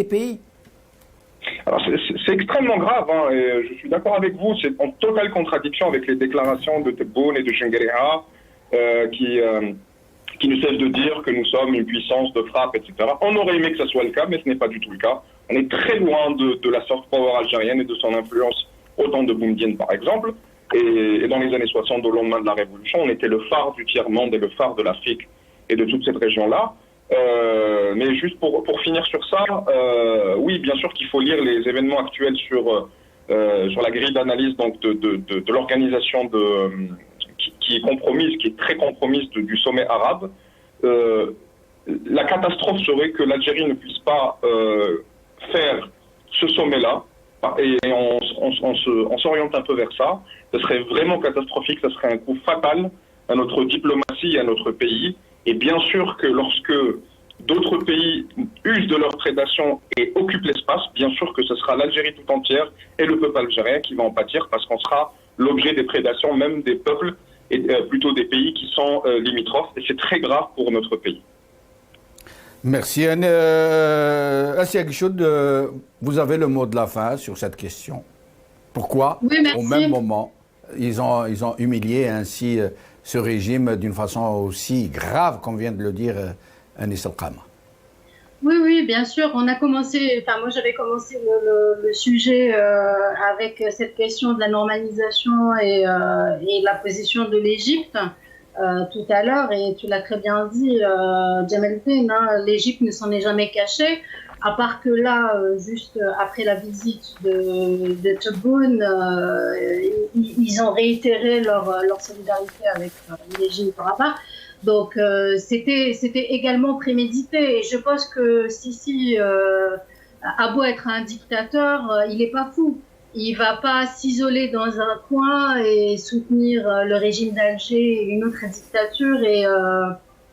pays. Alors c'est extrêmement grave, hein, et je suis d'accord avec vous, c'est en totale contradiction avec les déclarations de Tebboune et de Chenguereha qui ne cessent de dire que nous sommes une puissance de frappe, etc. On aurait aimé que ça soit le cas, mais ce n'est pas du tout le cas. On est très loin de la soft power algérienne et de son influence au temps de Boumedienne, par exemple. Et dans les années 60, au lendemain de la Révolution, on était le phare du tiers-monde et le phare de l'Afrique et de toute cette région-là. Mais juste pour finir sur ça, oui, bien sûr qu'il faut lire les événements actuels sur la grille d'analyse donc de l'organisation qui est compromise, qui est très compromise du sommet arabe. La catastrophe serait que l'Algérie ne puisse pas faire ce sommet-là, et on s'oriente un peu vers ça. Ce serait vraiment catastrophique, ce serait un coup fatal à notre diplomatie et à notre pays. Et bien sûr que lorsque d'autres pays usent de leur prédation et occupent l'espace, bien sûr que ce sera l'Algérie tout entière et le peuple algérien qui va en pâtir, parce qu'on sera l'objet des prédations même des peuples, et plutôt des pays qui sont limitrophes. Et c'est très grave pour notre pays. Merci. Assia Guichoud, vous avez le mot de la fin sur cette question. Pourquoi, au même moment, ils ont humilié ainsi ce régime d'une façon aussi grave, comme vient de le dire Anis El-Qama? Oui, bien sûr. On a commencé, enfin moi j'avais commencé le sujet avec cette question de la normalisation et la position de l'Égypte tout à l'heure, et tu l'as très bien dit, Djemelfin, hein, l'Égypte ne s'en est jamais cachée, à part que là, juste après la visite de Tebboune, ils ont réitéré leur solidarité avec l'Égypte par rapport. Donc c'était également prémédité, et je pense que Sisi a beau être un dictateur, il n'est pas fou. Il va pas s'isoler dans un coin et soutenir le régime d'Alger et une autre dictature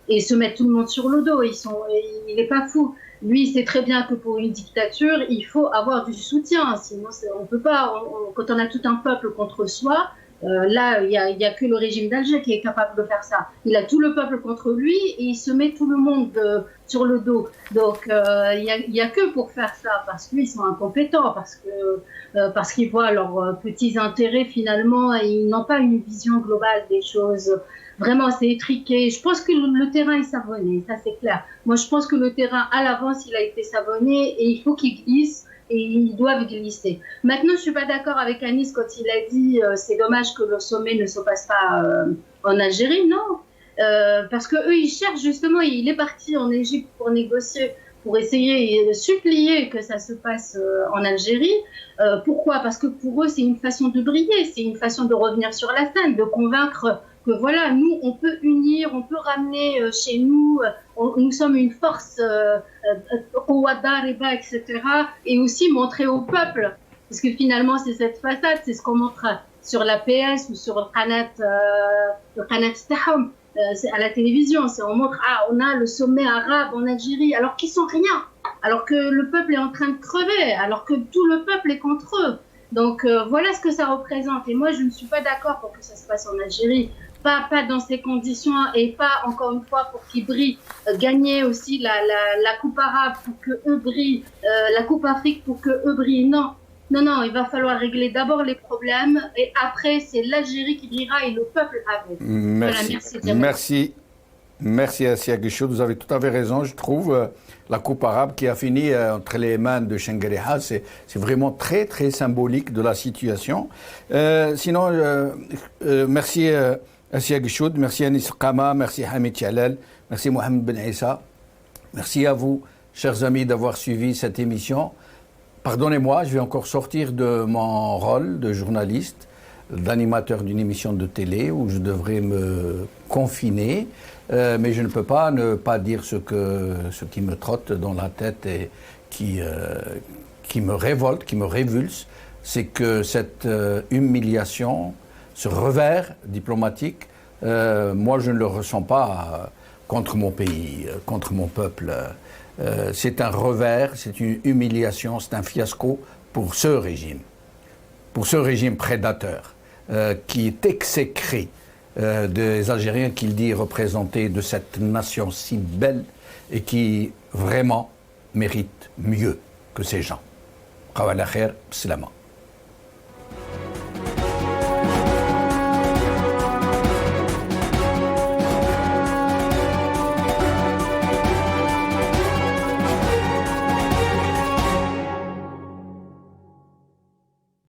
et se mettre tout le monde sur le dos. Il est pas fou. Lui, il sait très bien que pour une dictature, il faut avoir du soutien. Sinon, on peut pas. Quand on a tout un peuple contre soi, là, il y a que le régime d'Alger qui est capable de faire ça. Il a tout le peuple contre lui et il se met tout le monde sur le dos. Donc, il y a que pour faire ça, parce qu'ils sont incompétents, parce qu'ils voient leurs petits intérêts finalement et ils n'ont pas une vision globale des choses. Vraiment, c'est étriqué. Je pense que le terrain est savonné, ça c'est clair. Moi, je pense que le terrain, à l'avance, il a été savonné et il faut qu'il glisse et ils doivent glisser. Maintenant, je suis pas d'accord avec Anis quand il a dit c'est dommage que le sommet ne se passe pas en Algérie. Non, parce que eux, ils cherchent justement. Il est parti en Égypte pour négocier, pour essayer et supplier que ça se passe en Algérie. Pourquoi? Parce que pour eux, c'est une façon de briller, c'est une façon de revenir sur la scène, de convaincre que voilà, nous, on peut unir, on peut ramener chez nous, nous sommes une force, etc. Et aussi montrer au peuple, parce que finalement, c'est cette façade, c'est ce qu'on montre sur la PS ou sur le Qanat Tahom, à la télévision. On montre, on a le sommet arabe en Algérie, alors qu'ils sont rien, alors que le peuple est en train de crever, alors que tout le peuple est contre eux. Donc voilà ce que ça représente. Et moi, je ne suis pas d'accord pour que ça se passe en Algérie. Pas dans ces conditions et pas, encore une fois, pour qu'ils brillent. Gagner aussi la Coupe arabe pour qu'eux brillent, la Coupe Afrique pour qu'eux brillent. Non, il va falloir régler d'abord les problèmes et après, c'est l'Algérie qui brillera et le peuple avec. Merci. Voilà, merci Assia Guichoud, vous avez tout à fait raison. Je trouve la Coupe arabe qui a fini entre les mains de Shengariha, c'est vraiment très très symbolique de la situation. Sinon, merci Assia Guichoud, merci Anis Qama, merci Hamid Chalal, merci Mohamed Ben Issa. Merci à vous, chers amis, d'avoir suivi cette émission. Pardonnez-moi, je vais encore sortir de mon rôle de journaliste, d'animateur d'une émission de télé où je devrais me confiner, mais je ne peux pas ne pas dire ce qui me trotte dans la tête et qui me révolte, qui me révulse, c'est que cette humiliation, ce revers diplomatique, moi je ne le ressens pas contre mon pays, contre mon peuple. C'est un revers, c'est une humiliation, c'est un fiasco pour ce régime prédateur qui est exécré des Algériens qu'il dit représenter de cette nation si belle et qui vraiment mérite mieux que ces gens. Qawala khair, salama.